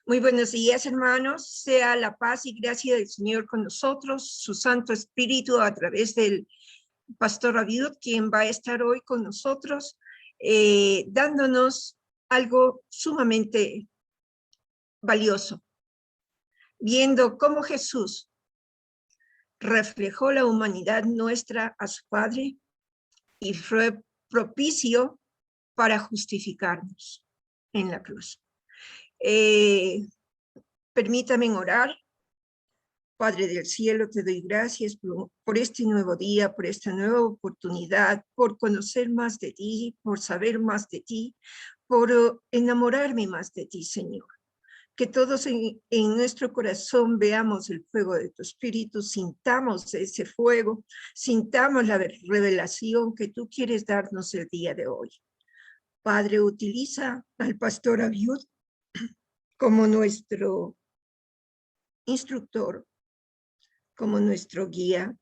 Muy buenos días, hermanos. Sea la paz y gracia del Señor con nosotros, su Santo Espíritu a través del Pastor Abiud, quien va a estar hoy con nosotros, dándonos algo sumamente valioso, viendo cómo Jesús reflejó la humanidad nuestra a su Padre y fue propicio para justificarnos en la cruz. Permítame orar. Padre del cielo, te doy gracias por este nuevo día, por esta nueva oportunidad, por conocer más de ti, por saber más de ti, por enamorarme más de ti, Señor. Que todos en nuestro corazón veamos el fuego de tu Espíritu, sintamos ese fuego, sintamos la revelación que tú quieres darnos el día de hoy. Padre, utiliza al pastor Abiud como nuestro instructor, como nuestro guía,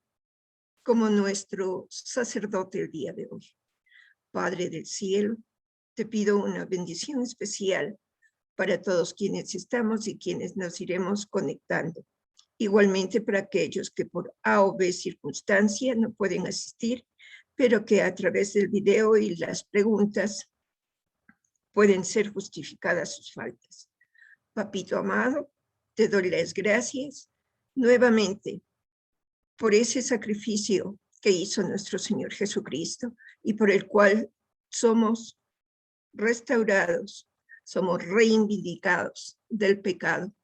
como nuestro sacerdote el día de hoy. Padre del cielo, te pido una bendición especial para todos quienes estamos y quienes nos iremos conectando. Igualmente para aquellos que por A o B circunstancia no pueden asistir, pero que a través del video y las preguntas pueden ser justificadas sus faltas. Papito amado, te doy las gracias nuevamente por ese sacrificio que hizo nuestro Señor Jesucristo y por el cual somos restaurados, somos reivindicados del pecado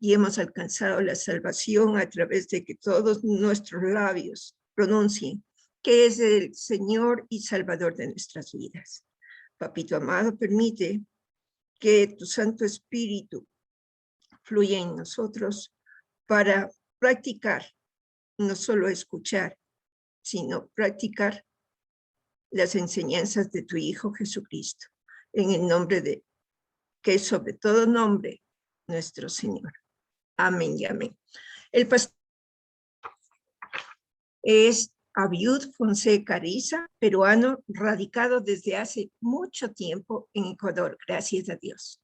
y hemos alcanzado la salvación a través de que todos nuestros labios pronuncien que es el Señor y Salvador de nuestras vidas. Papito amado, permite que tu Santo Espíritu fluya en nosotros para practicar, no solo escuchar, sino practicar las enseñanzas de tu Hijo Jesucristo, en el nombre de, que es sobre todo nombre, nuestro Señor. Amén y amén. El pastor es Abiud Fonseca Ariza, peruano, radicado desde hace mucho tiempo en Ecuador, gracias a Dios.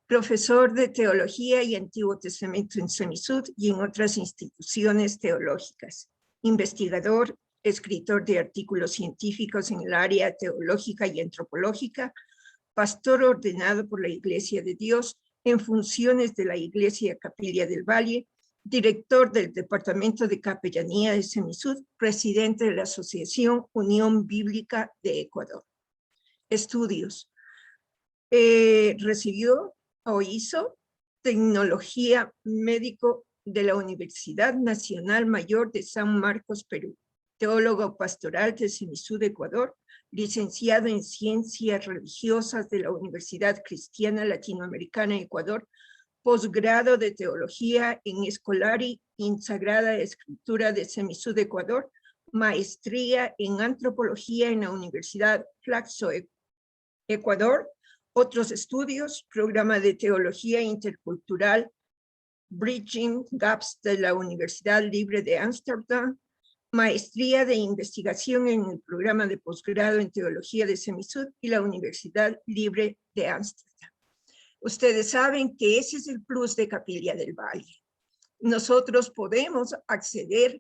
Profesor de Teología y Antiguo Testamento en Semisud y en otras instituciones teológicas. Investigador, escritor de artículos científicos en el área teológica y antropológica, pastor ordenado por la Iglesia de Dios en funciones de la Iglesia Capilla del Valle, director del Departamento de Capellanía de Semisud, presidente de la Asociación Unión Bíblica de Ecuador. Estudios. Recibió o hizo Tecnología Médico de la Universidad Nacional Mayor de San Marcos, Perú. Teólogo pastoral de Semisud, Ecuador, licenciado en Ciencias Religiosas de la Universidad Cristiana Latinoamericana, Ecuador, posgrado de Teología en Escolari in Sagrada Escritura de Semisud, Ecuador, maestría en Antropología en la Universidad Flaxo, Ecuador, otros estudios, programa de Teología Intercultural, Bridging Gaps de la Universidad Libre de Ámsterdam, maestría de investigación en el programa de posgrado en Teología de Semisud y la Universidad Libre de Ámsterdam. Ustedes saben que ese es el plus de Capilla del Valle. Nosotros podemos acceder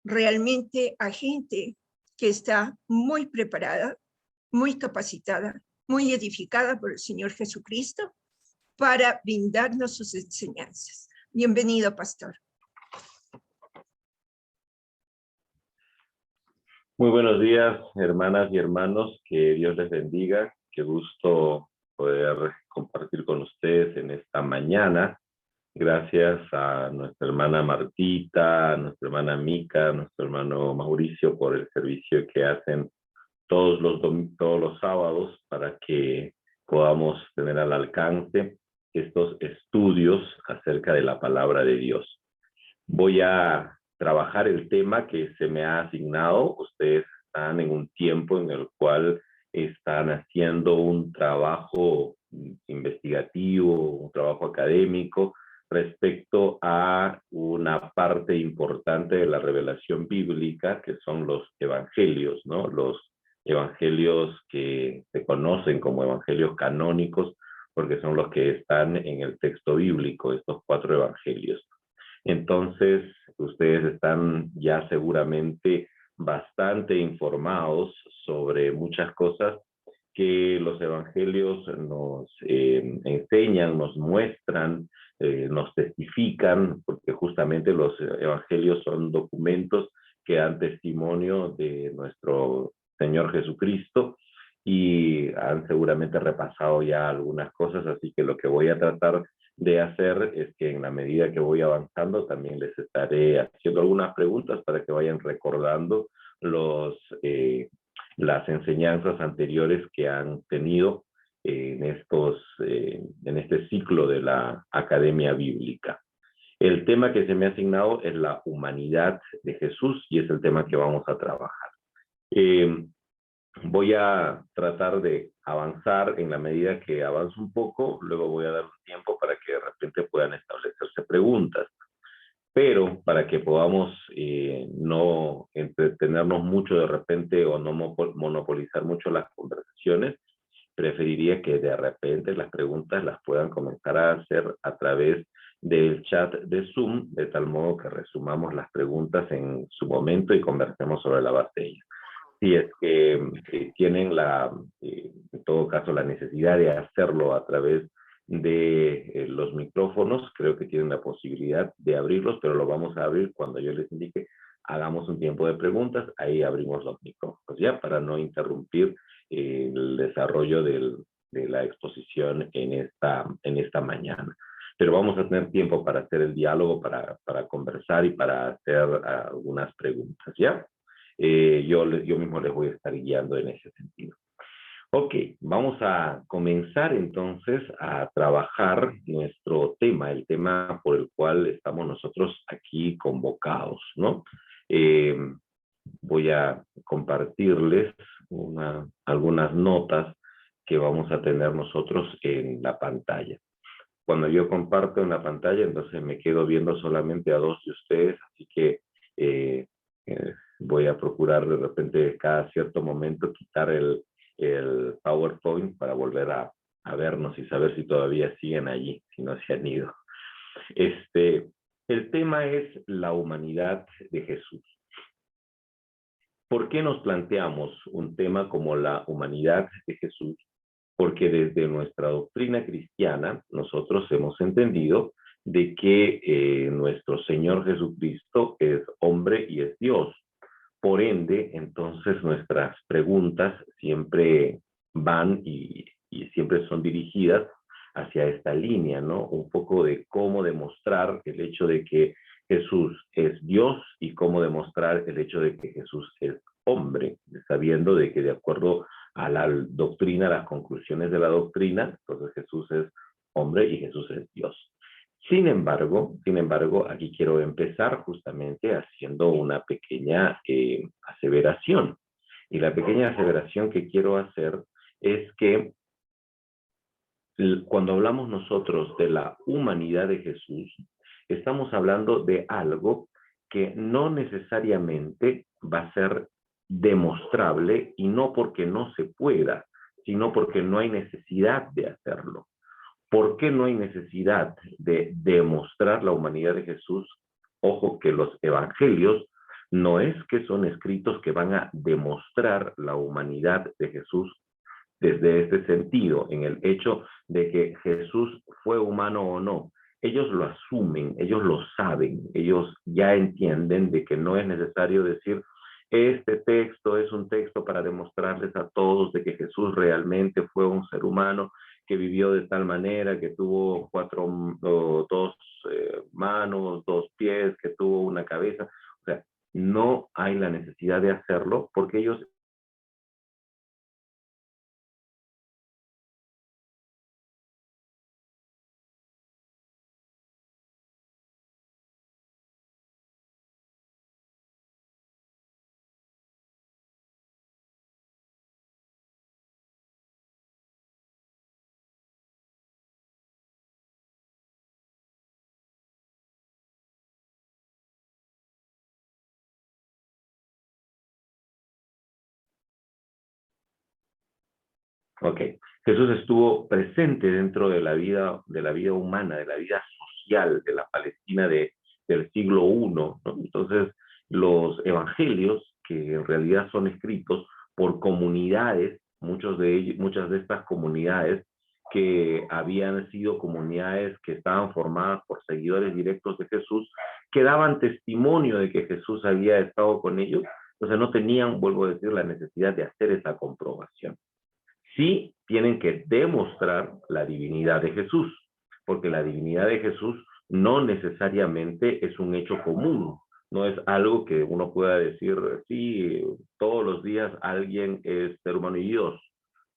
realmente a gente que está muy preparada, muy capacitada, muy edificada por el Señor Jesucristo para brindarnos sus enseñanzas. Bienvenido, pastor. Muy buenos días, hermanas y hermanos, que Dios les bendiga. Qué gusto poder compartir con ustedes en esta mañana. Gracias a nuestra hermana Martita, a nuestra hermana Mica, a nuestro hermano Mauricio por el servicio que hacen todos los sábados para que podamos tener al alcance estos estudios acerca de la palabra de Dios. Voy a trabajar el tema que se me ha asignado. Ustedes están en un tiempo en el cual están haciendo un trabajo investigativo, un trabajo académico respecto a una parte importante de la revelación bíblica, que son los evangelios, ¿no? Los evangelios que se conocen como evangelios canónicos porque son los que están en el texto bíblico, estos 4 evangelios. Entonces, ustedes están ya seguramente bastante informados sobre muchas cosas que los evangelios nos enseñan, nos muestran, nos testifican, porque justamente los evangelios son documentos que dan testimonio de nuestro Señor Jesucristo y han seguramente repasado ya algunas cosas, así que lo que voy a tratar de hacer es que en la medida que voy avanzando también les estaré haciendo algunas preguntas para que vayan recordando las enseñanzas anteriores que han tenido en este ciclo de la Academia Bíblica. El tema que se me ha asignado es la humanidad de Jesús y es el tema que vamos a trabajar. Voy a tratar de avanzar en la medida que avanzo un poco, luego voy a dar un tiempo para que de repente puedan establecerse preguntas. Pero para que podamos no entretenernos mucho de repente o no monopolizar mucho las conversaciones, preferiría que de repente las preguntas las puedan comenzar a hacer a través del chat de Zoom, de tal modo que resumamos las preguntas en su momento y conversemos sobre la base de ellas. Si es que tienen en todo caso la necesidad de hacerlo a través de los micrófonos, creo que tienen la posibilidad de abrirlos, pero lo vamos a abrir cuando yo les indique hagamos un tiempo de preguntas, ahí abrimos los micrófonos, ya para no interrumpir el desarrollo de la exposición en esta mañana. Pero vamos a tener tiempo para hacer el diálogo, para conversar y para hacer algunas preguntas, ¿ya? Yo mismo les voy a estar guiando en ese sentido. Ok, vamos a comenzar entonces a trabajar nuestro tema, el tema por el cual estamos nosotros aquí convocados, ¿no? Voy a compartirles algunas notas que vamos a tener nosotros en la pantalla. Cuando yo comparto en la pantalla, entonces me quedo viendo solamente a 2 de ustedes, así que voy a procurar de repente cada cierto momento quitar el PowerPoint para volver a vernos y saber si todavía siguen allí, si no se han ido. El tema es la humanidad de Jesús. ¿Por qué nos planteamos un tema como la humanidad de Jesús? Porque desde nuestra doctrina cristiana nosotros hemos entendido de que nuestro Señor Jesucristo es hombre y es Dios. Por ende, entonces nuestras preguntas siempre van y siempre son dirigidas hacia esta línea, ¿no? Un poco de cómo demostrar el hecho de que Jesús es Dios y cómo demostrar el hecho de que Jesús es hombre, sabiendo de que de acuerdo a la doctrina, las conclusiones de la doctrina, entonces Jesús es hombre y Jesús es Dios. Sin embargo, aquí quiero empezar justamente haciendo una pequeña aseveración. Y la pequeña aseveración que quiero hacer es que cuando hablamos nosotros de la humanidad de Jesús, estamos hablando de algo que no necesariamente va a ser demostrable y no porque no se pueda, sino porque no hay necesidad de hacerlo. ¿Por qué no hay necesidad de demostrar la humanidad de Jesús? Ojo que los evangelios no es que son escritos que van a demostrar la humanidad de Jesús desde este sentido, en el hecho de que Jesús fue humano o no. Ellos lo asumen, ellos lo saben, ellos ya entienden de que no es necesario decir este texto es un texto para demostrarles a todos de que Jesús realmente fue un ser humano que vivió de tal manera, que tuvo dos manos, 2 pies, que tuvo una cabeza. O sea, no hay la necesidad de hacerlo porque ellos Ok. Jesús estuvo presente dentro de la vida humana, de la vida social de la Palestina del siglo I, ¿no? Entonces, los evangelios, que en realidad son escritos por comunidades, muchas de estas comunidades que habían sido comunidades que estaban formadas por seguidores directos de Jesús, que daban testimonio de que Jesús había estado con ellos, entonces no tenían, vuelvo a decir, la necesidad de hacer esa comprobación. Sí tienen que demostrar la divinidad de Jesús, porque la divinidad de Jesús no necesariamente es un hecho común, no es algo que uno pueda decir, sí, todos los días alguien es ser humano y Dios,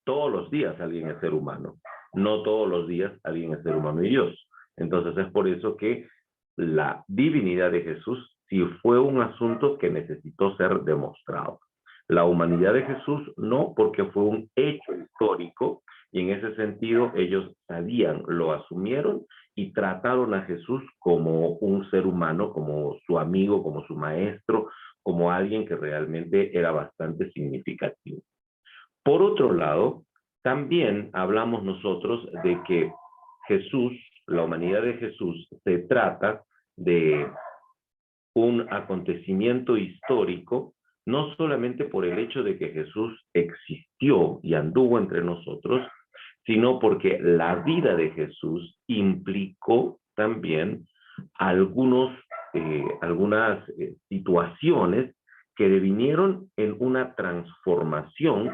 todos los días alguien es ser humano, no todos los días alguien es ser humano y Dios. Entonces es por eso que la divinidad de Jesús sí fue un asunto que necesitó ser demostrado. La humanidad de Jesús no, porque fue un hecho histórico y en ese sentido ellos sabían, lo asumieron y trataron a Jesús como un ser humano, como su amigo, como su maestro, como alguien que realmente era bastante significativo. Por otro lado, también hablamos nosotros de que Jesús, la humanidad de Jesús, se trata de un acontecimiento histórico, no solamente por el hecho de que Jesús existió y anduvo entre nosotros, sino porque la vida de Jesús implicó también algunas situaciones que devinieron en una transformación,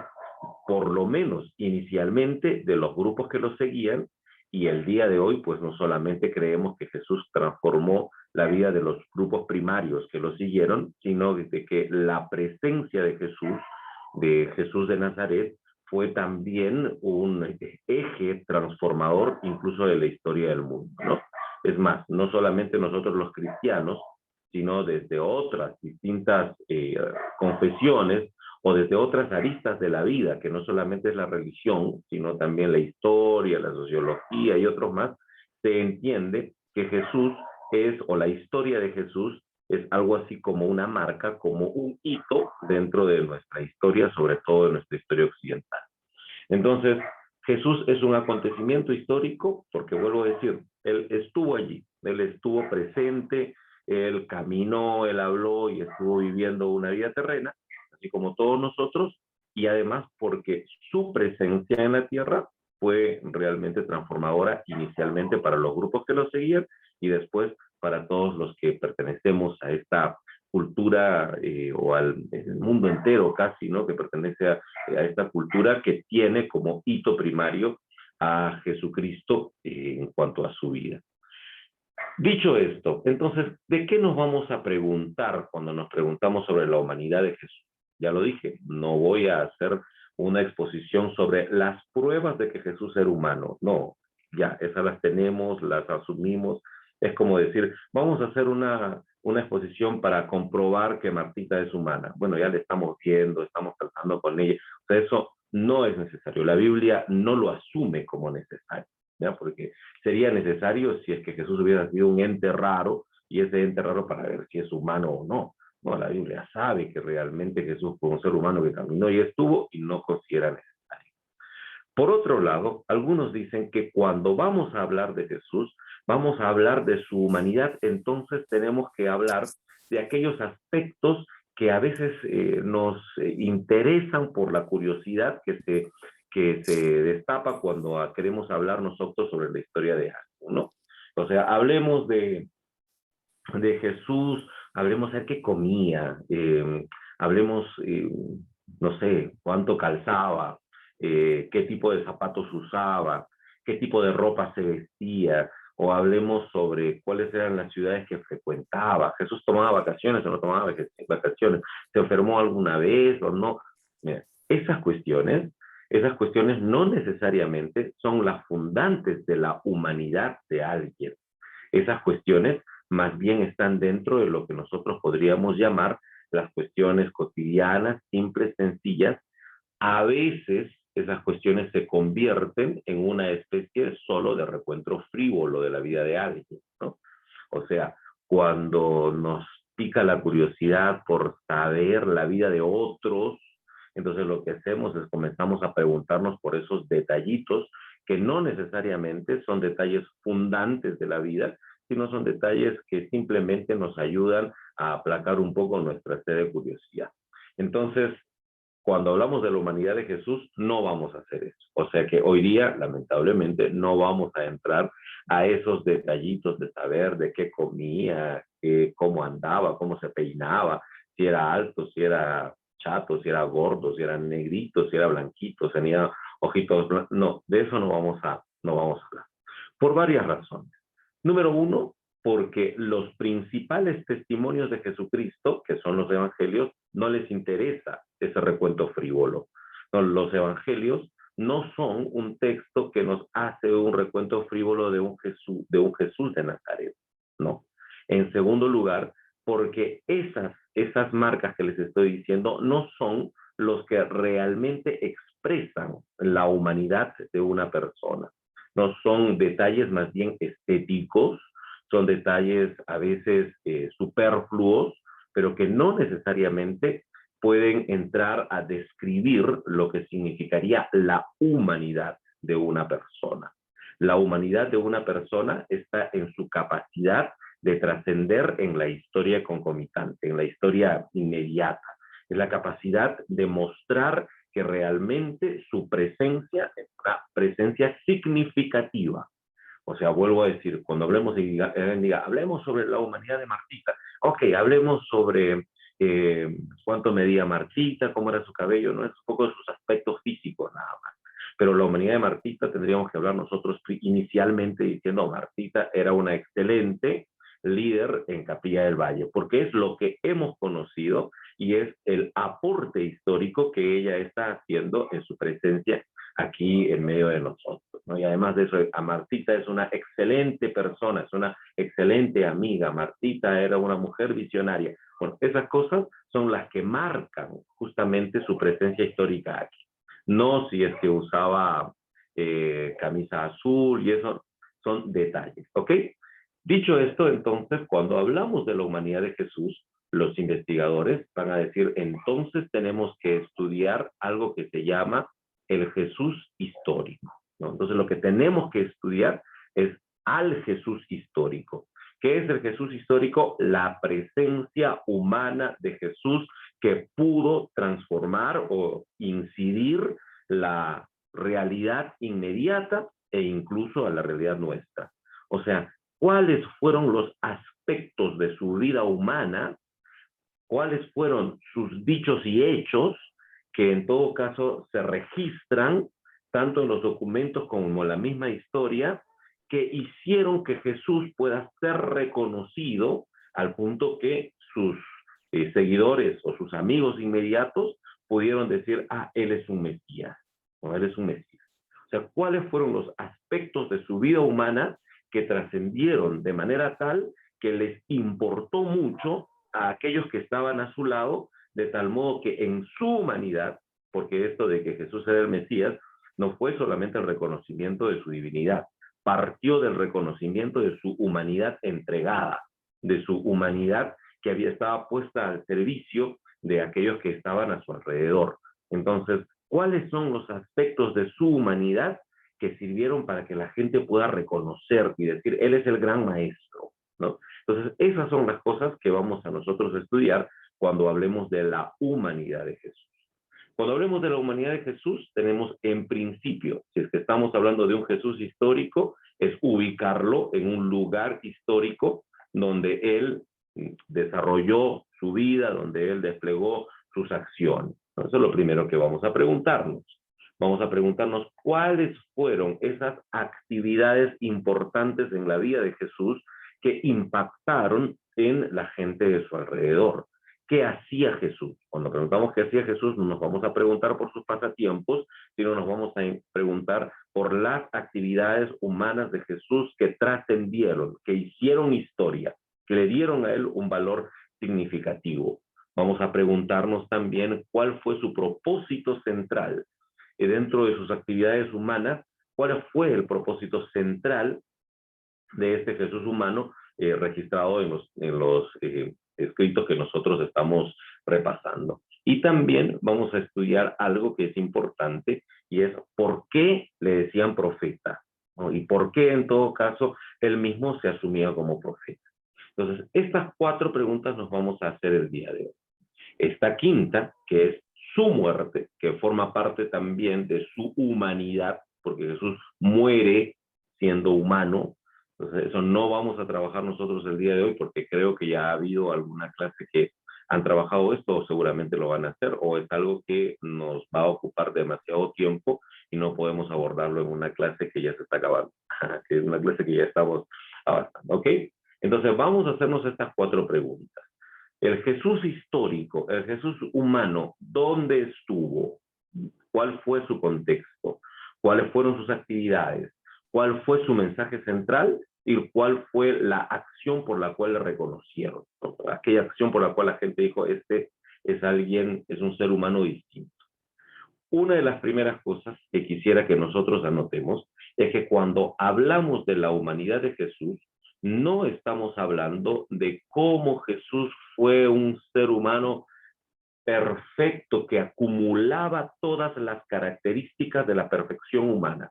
por lo menos inicialmente, de los grupos que lo seguían, y el día de hoy, pues no solamente creemos que Jesús transformó la vida de los grupos primarios que lo siguieron, sino de que la presencia de Jesús de Nazaret, fue también un eje transformador incluso de la historia del mundo, ¿no? Es más, no solamente nosotros los cristianos, sino desde otras distintas confesiones o desde otras aristas de la vida, que no solamente es la religión, sino también la historia, la sociología y otros más, se entiende que Jesús o la historia de Jesús es algo así como una marca, como un hito dentro de nuestra historia, sobre todo de nuestra historia occidental. Entonces, Jesús es un acontecimiento histórico, porque vuelvo a decir, él estuvo allí, él estuvo presente, él caminó, él habló y estuvo viviendo una vida terrena, así como todos nosotros, y además porque su presencia en la tierra fue realmente transformadora, inicialmente para los grupos que lo seguían y después para todos los que pertenecemos a esta cultura o al mundo entero casi, ¿no? Que pertenece a esta cultura que tiene como hito primario a Jesucristo en cuanto a su vida. Dicho esto, entonces, ¿de qué nos vamos a preguntar cuando nos preguntamos sobre la humanidad de Jesús? Ya lo dije, no voy a hacer una exposición sobre las pruebas de que Jesús era humano. No, ya, esas las tenemos, las asumimos. Es como decir, vamos a hacer una exposición para comprobar que Martita es humana. Bueno, ya le estamos viendo, estamos tratando con ella. O sea, eso no es necesario. La Biblia no lo asume como necesario, ¿ya? Porque sería necesario si es que Jesús hubiera sido un ente raro y ese ente raro para ver si es humano o no. No, la Biblia sabe que realmente Jesús fue un ser humano que caminó y estuvo y no considera necesario. Por otro lado, algunos dicen que cuando vamos a hablar de Jesús, vamos a hablar de su humanidad, entonces tenemos que hablar de aquellos aspectos que a veces nos interesan por la curiosidad que se destapa cuando queremos hablar nosotros sobre la historia de algo, ¿no? O sea, hablemos de Jesús, hablemos de qué comía, hablemos, no sé, cuánto calzaba, qué tipo de zapatos usaba, qué tipo de ropa se vestía, o hablemos sobre cuáles eran las ciudades que frecuentaba. Jesús tomaba vacaciones o no tomaba vacaciones, se enfermó alguna vez o no. Mira, esas cuestiones no necesariamente son las fundantes de la humanidad de alguien. Esas cuestiones más bien están dentro de lo que nosotros podríamos llamar las cuestiones cotidianas, simples, sencillas. A veces esas cuestiones se convierten en una especie solo de recuento frívolo de la vida de alguien, ¿no? O sea, cuando nos pica la curiosidad por saber la vida de otros, Entonces lo que hacemos es comenzamos a preguntarnos por esos detallitos que no necesariamente son detalles fundantes de la vida, sino son detalles que simplemente nos ayudan a aplacar un poco nuestra sed de curiosidad. Entonces, cuando hablamos de la humanidad de Jesús, no vamos a hacer eso. O sea que hoy día, lamentablemente, no vamos a entrar a esos detallitos de saber de qué comía, cómo andaba, cómo se peinaba, si era alto, si era chato, si era gordo, si era negrito, si era blanquito, si tenía ojitos blancos. No, de eso no vamos a hablar. Por varias razones. Número uno, porque los principales testimonios de Jesucristo, que son los evangelios, no les interesa ese recuento frívolo. No, los evangelios no son un texto que nos hace un recuento frívolo de un Jesús de Nazaret. No. En segundo lugar, porque esas marcas que les estoy diciendo no son los que realmente expresan la humanidad de una persona. No son detalles más bien estéticos, son detalles a veces superfluos, pero que no necesariamente pueden entrar a describir lo que significaría la humanidad de una persona. La humanidad de una persona está en su capacidad de trascender en la historia concomitante, en la historia inmediata. Es la capacidad de mostrar que realmente su presencia es una presencia significativa. O sea, vuelvo a decir, cuando hablemos hablemos sobre la humanidad de Martita. Ok, hablemos sobre cuánto medía Martita, cómo era su cabello, no es un poco de sus aspectos físicos nada más. Pero la humanidad de Martita tendríamos que hablar nosotros inicialmente diciendo Martita era una excelente líder en Capilla del Valle, porque es lo que hemos conocido y es el aporte histórico que ella está haciendo en su presencia aquí en medio de nosotros, ¿no? Y además de eso, a Martita es una excelente persona, es una excelente amiga. Martita era una mujer visionaria. Bueno, esas cosas son las que marcan justamente su presencia histórica aquí. No si es que usaba camisa azul y eso son detalles, ¿ok? Dicho esto, entonces, cuando hablamos de la humanidad de Jesús, los investigadores van a decir, entonces tenemos que estudiar algo que se llama el Jesús histórico, ¿no? Entonces, lo que tenemos que estudiar es al Jesús histórico. ¿Qué es el Jesús histórico? La presencia humana de Jesús que pudo transformar o incidir la realidad inmediata e incluso a la realidad nuestra. O sea, ¿cuáles fueron los aspectos de su vida humana? ¿Cuáles fueron sus dichos y hechos que en todo caso se registran tanto en los documentos como en la misma historia que hicieron que Jesús pueda ser reconocido al punto que sus seguidores o sus amigos inmediatos pudieron decir, ah, él es un Mesías, o él es un Mesías? O sea, ¿cuáles fueron los aspectos de su vida humana que trascendieron de manera tal que les importó mucho a aquellos que estaban a su lado, de tal modo que en su humanidad, porque esto de que Jesús era el Mesías, no fue solamente el reconocimiento de su divinidad, partió del reconocimiento de su humanidad entregada, de su humanidad que había estado puesta al servicio de aquellos que estaban a su alrededor. Entonces, ¿cuáles son los aspectos de su humanidad que sirvieron para que la gente pueda reconocer y decir, él es el gran maestro, ¿no? Entonces, esas son las cosas que vamos a nosotros a estudiar cuando hablemos de la humanidad de Jesús. Cuando hablemos de la humanidad de Jesús, tenemos en principio, si es que estamos hablando de un Jesús histórico, es ubicarlo en un lugar histórico donde él desarrolló su vida, donde él desplegó sus acciones. Eso es lo primero que vamos a preguntarnos. Vamos a preguntarnos cuáles fueron esas actividades importantes en la vida de Jesús que impactaron en la gente de su alrededor. ¿Qué hacía Jesús? Cuando preguntamos qué hacía Jesús, no nos vamos a preguntar por sus pasatiempos, sino nos vamos a preguntar por las actividades humanas de Jesús que trascendieron, que hicieron historia, que le dieron a él un valor significativo. Vamos a preguntarnos también cuál fue su propósito central dentro de sus actividades humanas, cuál fue el propósito central de este Jesús humano registrado en los escritos que nosotros estamos repasando. Y también vamos a estudiar algo que es importante y es por qué le decían profeta, ¿no? Y por qué en todo caso él mismo se asumía como profeta. Entonces, estas 4 preguntas nos vamos a hacer el día de hoy. Esta quinta, que es su muerte, que forma parte también de su humanidad, porque Jesús muere siendo humano. Entonces, eso no vamos a trabajar nosotros el día de hoy, porque creo que ya ha habido alguna clase que han trabajado esto, o seguramente lo van a hacer, o es algo que nos va a ocupar demasiado tiempo y no podemos abordarlo en una clase que ya se está acabando, que es una clase que ya estamos avanzando, ¿ok? Entonces, vamos a hacernos estas 4 preguntas. El Jesús histórico, el Jesús humano, ¿dónde estuvo? ¿Cuál fue su contexto? ¿Cuáles fueron sus actividades? ¿Cuál fue su mensaje central? ¿Y cuál fue la acción por la cual le reconocieron? Aquella acción por la cual la gente dijo, este es alguien, es un ser humano distinto. Una de las primeras cosas que quisiera que nosotros anotemos es que cuando hablamos de la humanidad de Jesús, no estamos hablando de cómo Jesús fue un ser humano perfecto que acumulaba todas las características de la perfección humana.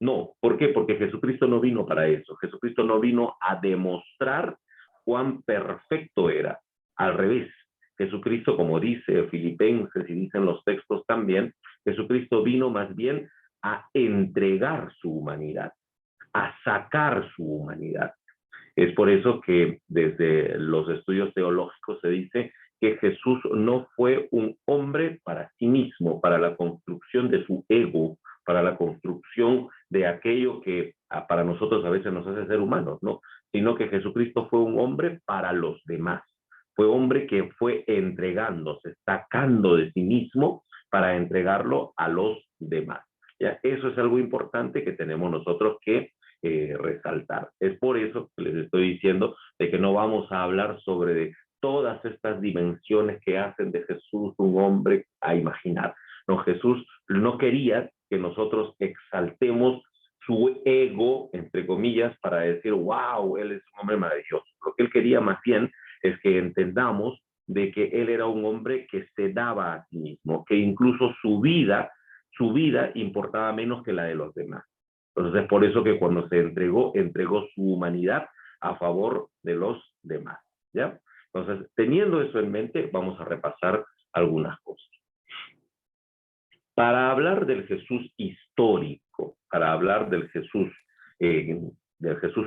No, ¿por qué? Porque Jesucristo no vino para eso. Jesucristo no vino a demostrar cuán perfecto era. Al revés, Jesucristo, como dice Filipenses y dicen los textos también, Jesucristo vino más bien a entregar su humanidad, a sacar su humanidad. Es por eso que desde los estudios teológicos se dice que Jesús no fue un hombre para sí mismo, para la construcción de su ego, para la construcción de aquello que para nosotros a veces nos hace ser humanos, ¿no? Sino que Jesucristo fue un hombre para los demás. Fue hombre que fue entregándose, sacando de sí mismo para entregarlo a los demás. ¿Ya? Eso es algo importante que tenemos nosotros que resaltar. Es por eso que les estoy diciendo de que no vamos a hablar sobre todas estas dimensiones que hacen de Jesús un hombre a imaginar. No, Jesús no quería que nosotros exaltemos su ego, entre comillas, para decir, wow, él es un hombre maravilloso. Lo que él quería más bien es que entendamos de que él era un hombre que se daba a sí mismo, que incluso su vida importaba menos que la de los demás. Entonces es por eso que cuando se entregó su humanidad a favor de los demás, ¿ya? Entonces, teniendo eso en mente, vamos a repasar algunas cosas. Para hablar del Jesús histórico, para hablar del Jesús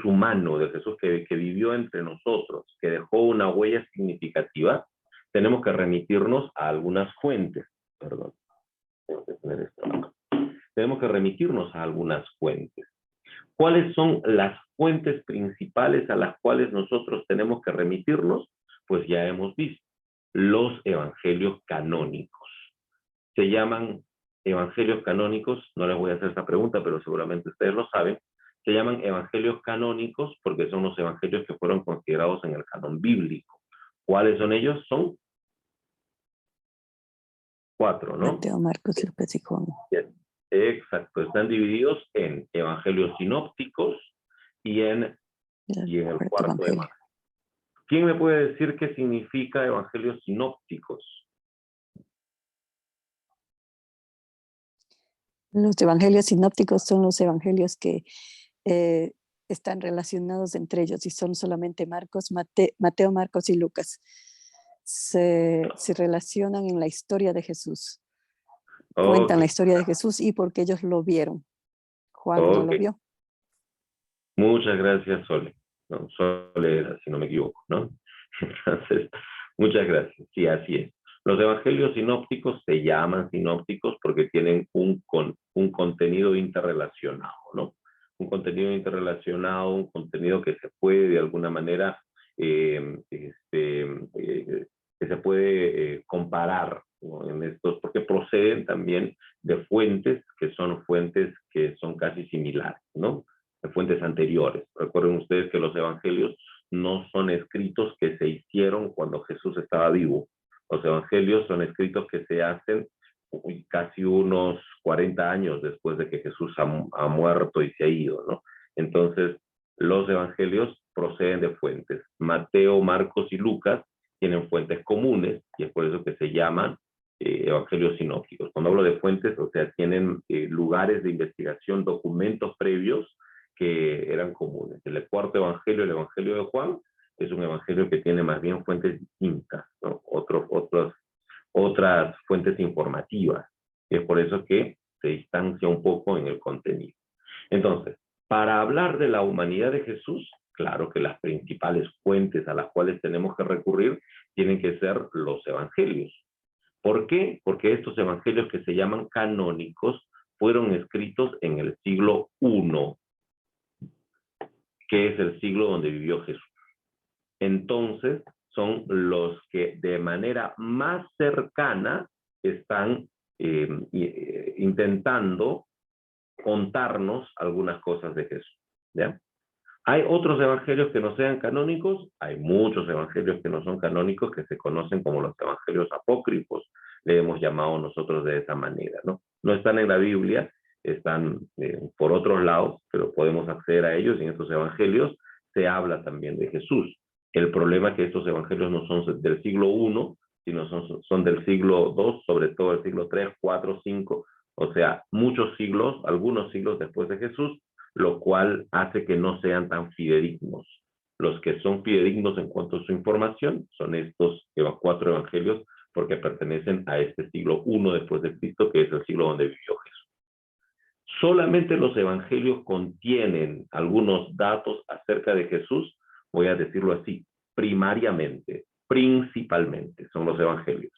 humano, del Jesús que vivió entre nosotros, que dejó una huella significativa, tenemos que remitirnos a algunas fuentes. Perdón, tengo que tener esto acá. Tenemos que remitirnos a algunas fuentes. ¿Cuáles son las fuentes principales a las cuales nosotros tenemos que remitirnos? Pues ya hemos visto, los evangelios canónicos. Se llaman evangelios canónicos, no les voy a hacer esta pregunta, pero seguramente ustedes lo saben, se llaman evangelios canónicos porque son los evangelios que fueron considerados en el canon bíblico. ¿Cuáles son ellos? Son 4, ¿no? Mateo, Marcos, Lucas y Juan. Bien. Exacto, están divididos en evangelios sinópticos y en el cuarto evangelio. ¿Quién me puede decir qué significa evangelios sinópticos? Los evangelios sinópticos son los evangelios que están relacionados entre ellos y son solamente Mateo, Marcos y Lucas. Se relacionan en la historia de Jesús. Cuentan la historia de Jesús y porque ellos lo vieron. Juan no lo vio. Muchas gracias, Sole. No, Sole era, si no me equivoco, ¿no? Entonces, muchas gracias. Sí, así es. Los evangelios sinópticos se llaman sinópticos porque tienen un contenido interrelacionado, ¿no? Un contenido interrelacionado, un contenido que se puede de alguna manera, que se puede comparar, ¿no? En estos, porque proceden también de fuentes que son casi similares, ¿no? De fuentes anteriores. Recuerden ustedes que los evangelios no son escritos que se hicieron cuando Jesús estaba vivo. Los evangelios son escritos que se hacen casi unos 40 años después de que Jesús ha muerto y se ha ido, ¿no? Entonces, los evangelios proceden de fuentes. Mateo, Marcos y Lucas tienen fuentes comunes y es por eso que se llaman evangelios sinópticos. Cuando hablo de fuentes, o sea, tienen lugares de investigación, documentos previos que eran comunes. El cuarto evangelio, el evangelio de Juan, es un evangelio que tiene más bien fuentes distintas, ¿no? Otras fuentes informativas. Es por eso que se distancia un poco en el contenido. Entonces, para hablar de la humanidad de Jesús, claro que las principales fuentes a las cuales tenemos que recurrir tienen que ser los evangelios. ¿Por qué? Porque estos evangelios que se llaman canónicos fueron escritos en el siglo I, que es el siglo donde vivió Jesús. Entonces, son los que de manera más cercana están intentando contarnos algunas cosas de Jesús, ¿ya? ¿Hay otros evangelios que no sean canónicos? Hay muchos evangelios que no son canónicos que se conocen como los evangelios apócrifos, le hemos llamado nosotros de esa manera, ¿no? No están en la Biblia, están por otros lados, pero podemos acceder a ellos y en estos evangelios se habla también de Jesús. El problema es que estos evangelios no son del siglo I, sino son del siglo II, sobre todo el siglo III, IV, V, o sea, muchos siglos, algunos siglos después de Jesús, lo cual hace que no sean tan fidedignos. Los que son fidedignos en cuanto a su información son estos 4 evangelios porque pertenecen a este siglo I después de Cristo, que es el siglo donde vivió Jesús. Solamente los evangelios contienen algunos datos acerca de Jesús, voy a decirlo así, primariamente, principalmente, son los evangelios.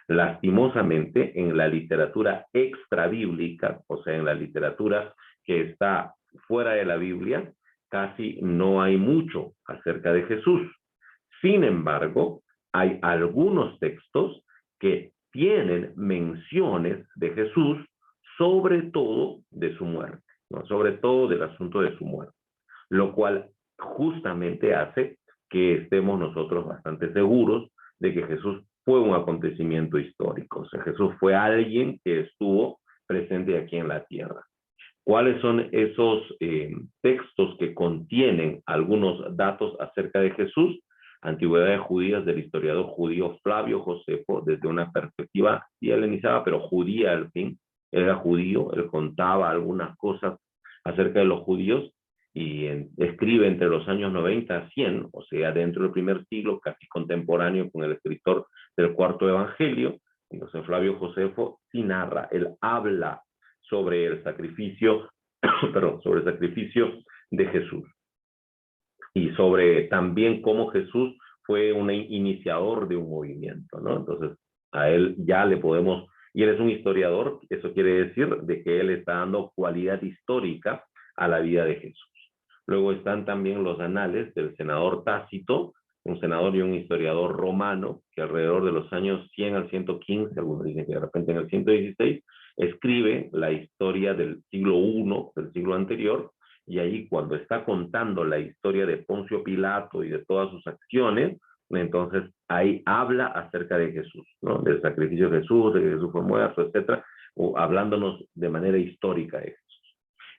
Lastimosamente, en la literatura extrabíblica, o sea, en la literatura que está fuera de la Biblia, casi no hay mucho acerca de Jesús. Sin embargo, hay algunos textos que tienen menciones de Jesús, sobre todo de su muerte, ¿no? Sobre todo del asunto de su muerte, lo cual justamente hace que estemos nosotros bastante seguros de que Jesús fue un acontecimiento histórico. O sea, Jesús fue alguien que estuvo presente aquí en la tierra. ¿Cuáles son esos textos que contienen algunos datos acerca de Jesús? Antigüedades judías del historiador judío Flavio Josefo, desde una perspectiva helenizada, pero judía al fin. Él era judío, él contaba algunas cosas acerca de los judíos y escribe entre los años 90 a 100, o sea, dentro del primer siglo, casi contemporáneo con el escritor del cuarto evangelio. Entonces Flavio Josefo sí narra, él habla sobre el sacrificio, perdón, sobre el sacrificio de Jesús y sobre también cómo Jesús fue un iniciador de un movimiento, ¿no? Entonces a él ya le podemos, y él es un historiador, eso quiere decir de que él está dando cualidad histórica a la vida de Jesús. Luego están también los anales del senador Tácito, un senador y un historiador romano, que alrededor de los años 100 al 115, algunos dicen que de repente en el 116, escribe la historia del siglo I, del siglo anterior, y ahí cuando está contando la historia de Poncio Pilato y de todas sus acciones, entonces ahí habla acerca de Jesús, ¿no? Del sacrificio de Jesús, de que Jesús fue muerto, etcétera, hablándonos de manera histórica de Jesús.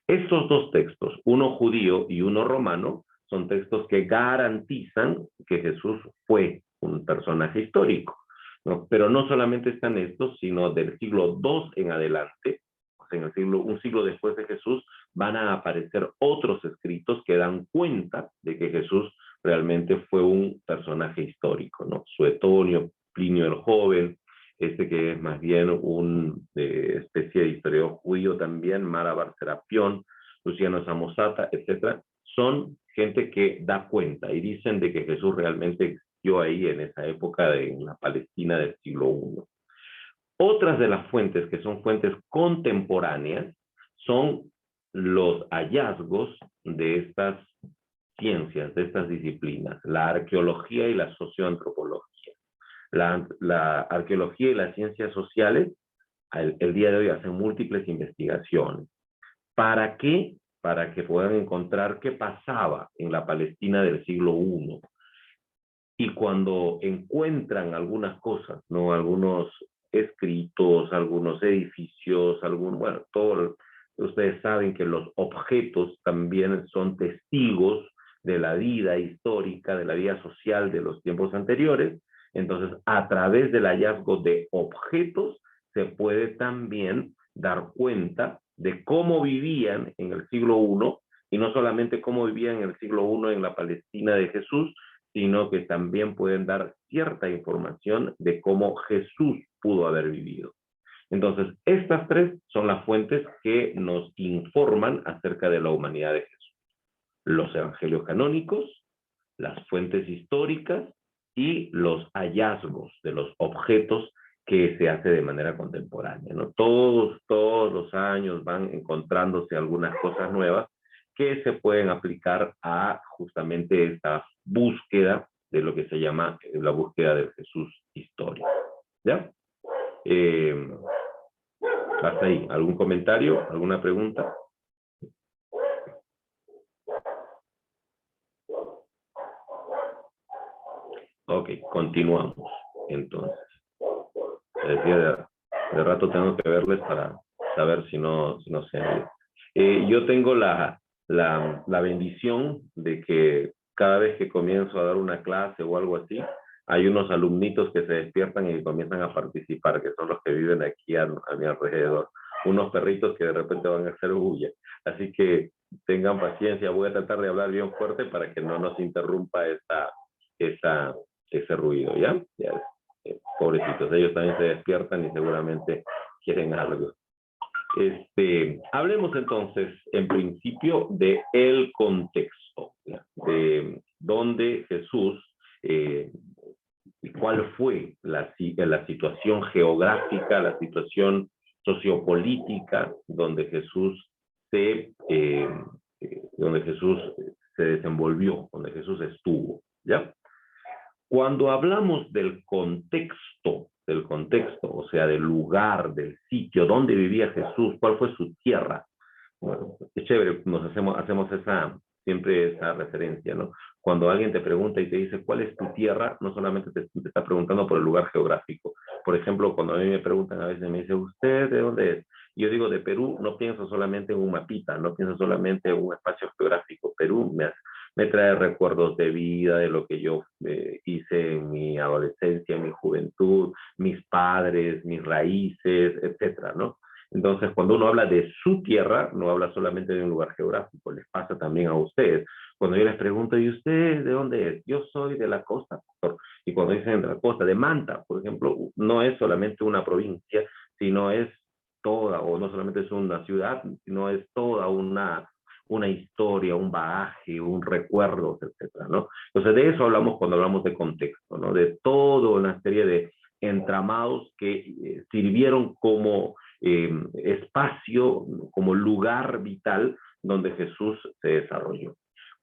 Estos dos textos, uno judío y uno romano, son textos que garantizan que Jesús fue un personaje histórico, ¿no? Pero no solamente están estos, sino del siglo II en adelante, o sea, un siglo después de Jesús, van a aparecer otros escritos que dan cuenta de que Jesús realmente fue un personaje histórico, ¿no? Suetonio, Plinio el Joven, que es más bien una especie de historiador judío también, Mara Bar-Serapión, Luciano Samosata, etcétera, son gente que da cuenta y dicen de que Jesús realmente existió ahí en esa época en la Palestina del siglo I. Otras de las fuentes que son fuentes contemporáneas son los hallazgos de estas ciencias, de estas disciplinas, la arqueología y la socioantropología. La arqueología y las ciencias sociales, el día de hoy hacen múltiples investigaciones. ¿Para qué? Para que puedan encontrar qué pasaba en la Palestina del siglo I. Y cuando encuentran algunas cosas, ¿no? Algunos escritos, algunos edificios, bueno, ustedes saben que los objetos también son testigos de la vida histórica, de la vida social de los tiempos anteriores. Entonces, a través del hallazgo de objetos, se puede también dar cuenta de cómo vivían en el siglo I, y no solamente cómo vivían en el siglo I en la Palestina de Jesús, sino que también pueden dar cierta información de cómo Jesús pudo haber vivido. Entonces, estas tres son las fuentes que nos informan acerca de la humanidad de Jesús. Los evangelios canónicos, las fuentes históricas y los hallazgos de los objetos que se hace de manera contemporánea, ¿no? Todos los años van encontrándose algunas cosas nuevas que se pueden aplicar a justamente esta búsqueda de lo que se llama la búsqueda del Jesús histórico. ¿Ya? Hasta ahí. ¿Algún comentario? ¿Alguna pregunta? Ok, continuamos. Entonces, decía, de rato tengo que verles para saber si no se han ido. Yo tengo la bendición de que cada vez que comienzo a dar una clase o algo así, hay unos alumnitos que se despiertan y comienzan a participar, que son los que viven aquí a mi alrededor. Unos perritos que de repente van a hacer bulla. Así que tengan paciencia, voy a tratar de hablar bien fuerte para que no nos interrumpa ese ruido, ¿ya? Pobrecitos, ellos también se despiertan y seguramente quieren algo. Hablemos entonces, en principio, de el contexto, ¿ya? De dónde Jesús, cuál fue la situación geográfica, la situación sociopolítica donde Jesús se desenvolvió, donde Jesús estuvo, ¿ya? Cuando hablamos del contexto, o sea, del lugar, del sitio, dónde vivía Jesús, cuál fue su tierra, bueno, es chévere, hacemos siempre esa referencia, ¿no? Cuando alguien te pregunta y te dice, ¿cuál es tu tierra? No solamente te está preguntando por el lugar geográfico. Por ejemplo, cuando a mí me preguntan, a veces me dicen, ¿usted de dónde es? Yo digo, de Perú, no pienso solamente en un mapita, no pienso solamente en un espacio geográfico. Perú me trae recuerdos de vida, de lo que yo hice en mi adolescencia, en mi juventud, mis padres, mis raíces, etcétera, ¿no? Entonces, cuando uno habla de su tierra, no habla solamente de un lugar geográfico, les pasa también a ustedes. Cuando yo les pregunto, ¿y usted de dónde es? Yo soy de la costa, pastor. Y cuando dicen de la costa, de Manta, por ejemplo, no es solamente una provincia, sino es toda, o no solamente es una ciudad, sino es toda una historia, un bagaje, un recuerdo, etcétera, ¿no? Entonces, de eso hablamos cuando hablamos de contexto, ¿no? De toda una serie de entramados que sirvieron como espacio, como lugar vital donde Jesús se desarrolló.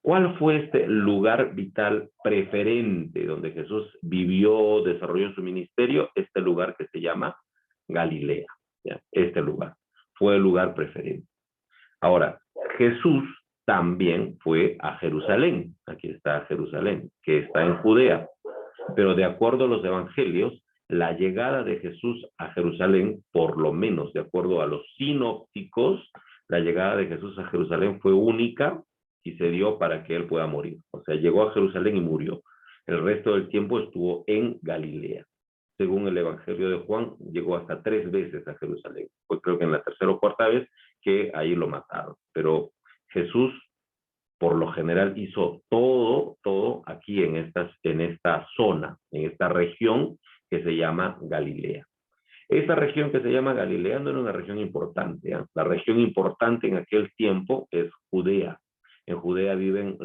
¿Cuál fue este lugar vital preferente donde Jesús vivió, desarrolló su ministerio? Este lugar que se llama Galilea, ¿ya? Este lugar fue el lugar preferente. Ahora, Jesús también fue a Jerusalén. Aquí está Jerusalén, que está en Judea. Pero de acuerdo a los evangelios, la llegada de Jesús a Jerusalén, por lo menos de acuerdo a los sinópticos, la llegada de Jesús a Jerusalén fue única y se dio para que él pueda morir. O sea, llegó a Jerusalén y murió. El resto del tiempo estuvo en Galilea. Según el Evangelio de Juan, llegó hasta 3 veces a Jerusalén. Fue creo que en la tercera o cuarta vez que ahí lo mataron. Pero Jesús, por lo general, hizo todo aquí en esta zona, en esta región que se llama Galilea. Esta región que se llama Galilea no era una región importante, ¿eh? La región importante en aquel tiempo es Judea. En Judea viven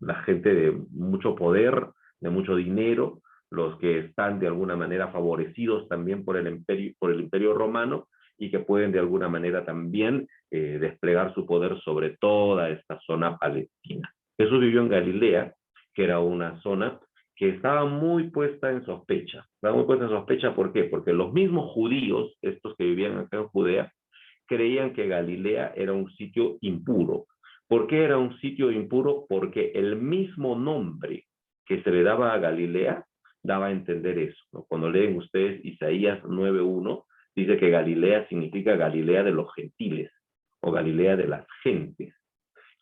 la gente de mucho poder, de mucho dinero, los que están de alguna manera favorecidos también por el imperio romano y que pueden de alguna manera también desplegar su poder sobre toda esta zona palestina. Jesús vivió en Galilea, que era una zona que estaba muy puesta en sospecha. Estaba muy puesta en sospecha, ¿por qué? Porque los mismos judíos, estos que vivían acá en Judea, creían que Galilea era un sitio impuro. ¿Por qué era un sitio impuro? Porque el mismo nombre que se le daba a Galilea daba a entender eso, ¿no? Cuando leen ustedes Isaías 9:1, dice que Galilea significa Galilea de los gentiles o Galilea de las gentes.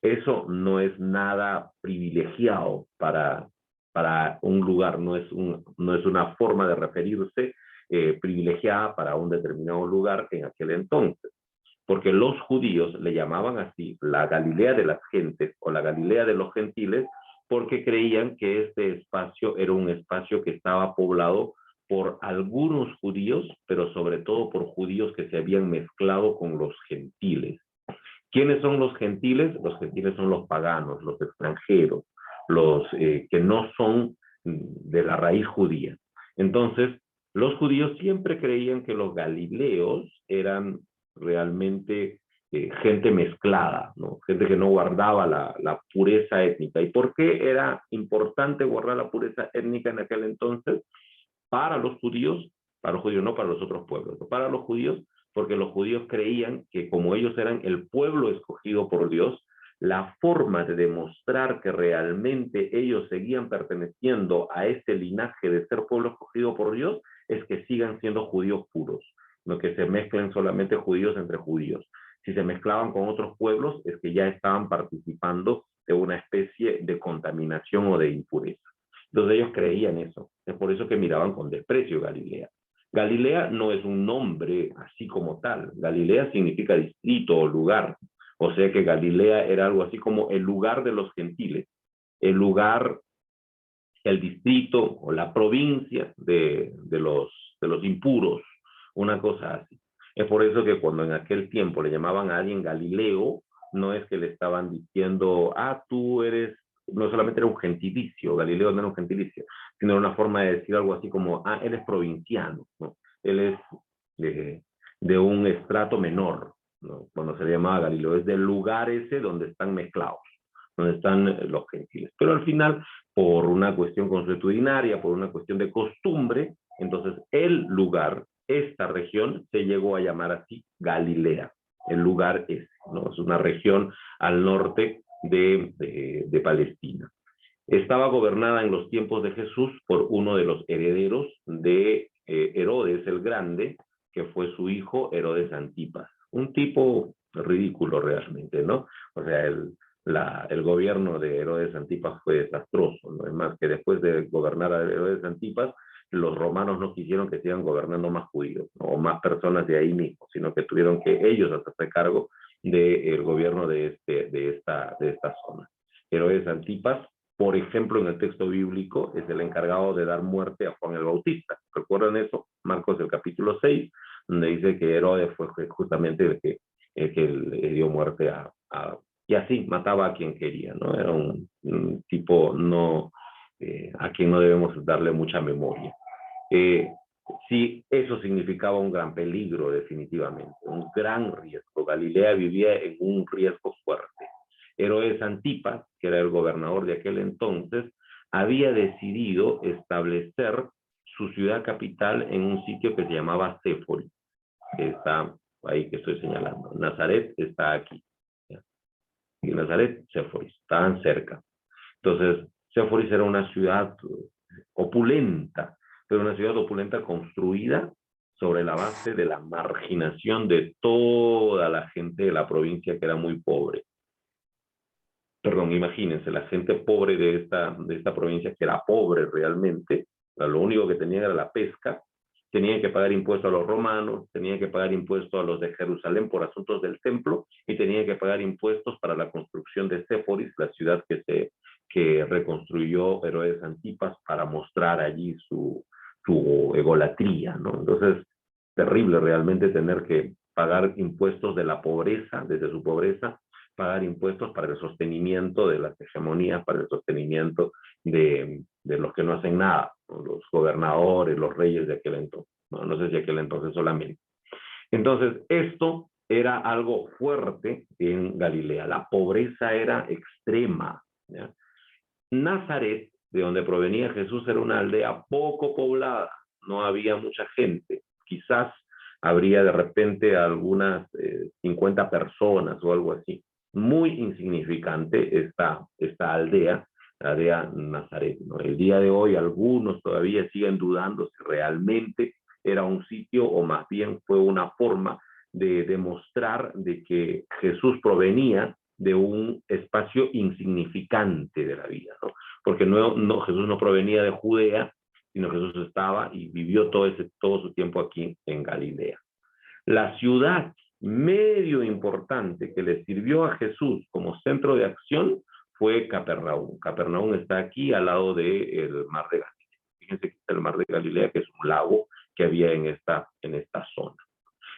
Eso no es nada privilegiado para un lugar, no es una forma de referirse privilegiada para un determinado lugar en aquel entonces. Porque los judíos le llamaban así la Galilea de las gentes o la Galilea de los gentiles, porque creían que este espacio era un espacio que estaba poblado por algunos judíos, pero sobre todo por judíos que se habían mezclado con los gentiles. ¿Quiénes son los gentiles? Los gentiles son los paganos, los extranjeros, los que no son de la raíz judía. Entonces, los judíos siempre creían que los galileos eran realmente gente mezclada, ¿no? Gente que no guardaba la pureza étnica. ¿Y por qué era importante guardar la pureza étnica en aquel entonces? Para los judíos, no para los otros pueblos, para los judíos, porque los judíos creían que como ellos eran el pueblo escogido por Dios, la forma de demostrar que realmente ellos seguían perteneciendo a este linaje de ser pueblo escogido por Dios es que sigan siendo judíos puros, no que se mezclen solamente judíos entre judíos. Si se mezclaban con otros pueblos es que ya estaban participando de una especie de contaminación o de impureza. Entonces ellos creían eso. Es por eso que miraban con desprecio Galilea. Galilea no es un nombre así como tal. Galilea significa distrito o lugar. O sea que Galilea era algo así como el lugar de los gentiles, el lugar, el distrito o la provincia de los impuros, una cosa así. Es por eso que cuando en aquel tiempo le llamaban a alguien Galileo, no es que le estaban diciendo, tú eres, no solamente era un gentilicio, Galileo no era un gentilicio, sino era una forma de decir algo así como, él es provinciano, ¿no? Él es de un estrato menor, ¿no? Cuando se le llamaba Galileo, es del lugar ese donde están mezclados, donde están los gentiles. Pero al final, por una cuestión consuetudinaria, por una cuestión de costumbre, entonces el lugar, esta región, se llegó a llamar así Galilea, el lugar ese, ¿no? Es una región al norte de Palestina. Estaba gobernada en los tiempos de Jesús por uno de los herederos de Herodes el Grande, que fue su hijo Herodes Antipas. Un tipo ridículo realmente, ¿no? O sea, el gobierno de Herodes Antipas fue desastroso, ¿no? Es más, que después de gobernar a Herodes Antipas, los romanos no quisieron que sigan gobernando más judíos, ¿no? O más personas de ahí mismo, sino que tuvieron que ellos hacerse cargo del gobierno de esta zona. Herodes Antipas, por ejemplo, en el texto bíblico, es el encargado de dar muerte a Juan el Bautista. ¿Recuerdan eso? Marcos el capítulo 6, donde dice que Herodes fue justamente el que le dio muerte y así mataba a quien quería, ¿no? Era un tipo a quien no debemos darle mucha memoria. Sí, eso significaba un gran peligro, definitivamente, un gran riesgo. Galilea vivía en un riesgo fuerte. Herodes Antipas, que era el gobernador de aquel entonces, había decidido establecer su ciudad capital en un sitio que se llamaba Séforis, que está ahí que estoy señalando. Nazaret está aquí. ¿Ya? Y Nazaret, Séforis, estaban cerca. Entonces, Séforis era una ciudad opulenta, pero una ciudad opulenta construida sobre la base de la marginación de toda la gente de la provincia que era muy pobre. Perdón, imagínense, la gente pobre de esta provincia, que era pobre realmente, lo único que tenían era la pesca, tenían que pagar impuestos a los romanos, tenían que pagar impuestos a los de Jerusalén por asuntos del templo, y tenían que pagar impuestos para la construcción de Séforis, la ciudad que reconstruyó Herodes Antipas para mostrar allí su egolatría, ¿no? Entonces, terrible realmente tener que pagar impuestos de la pobreza, desde su pobreza, pagar impuestos para el sostenimiento de las hegemonías, para el sostenimiento de los que no hacen nada, ¿no? Los gobernadores, los reyes de aquel entonces, no sé si aquel entonces solamente. Entonces, esto era algo fuerte en Galilea, la pobreza era extrema, ¿ya? Nazaret, de donde provenía Jesús, era una aldea poco poblada, no había mucha gente, quizás habría de repente algunas 50 personas o algo así. Muy insignificante esta aldea, la aldea Nazaret, ¿no? El día de hoy algunos todavía siguen dudando si realmente era un sitio o más bien fue una forma de demostrar de que Jesús provenía de un espacio insignificante de la vida, ¿no? Porque Jesús no provenía de Judea, sino Jesús estaba y vivió todo su tiempo aquí en Galilea. La ciudad medio importante que le sirvió a Jesús como centro de acción fue Capernaum. Capernaum está aquí al lado del Mar de Galilea. Fíjense que está el Mar de Galilea, que es un lago que había en esta zona.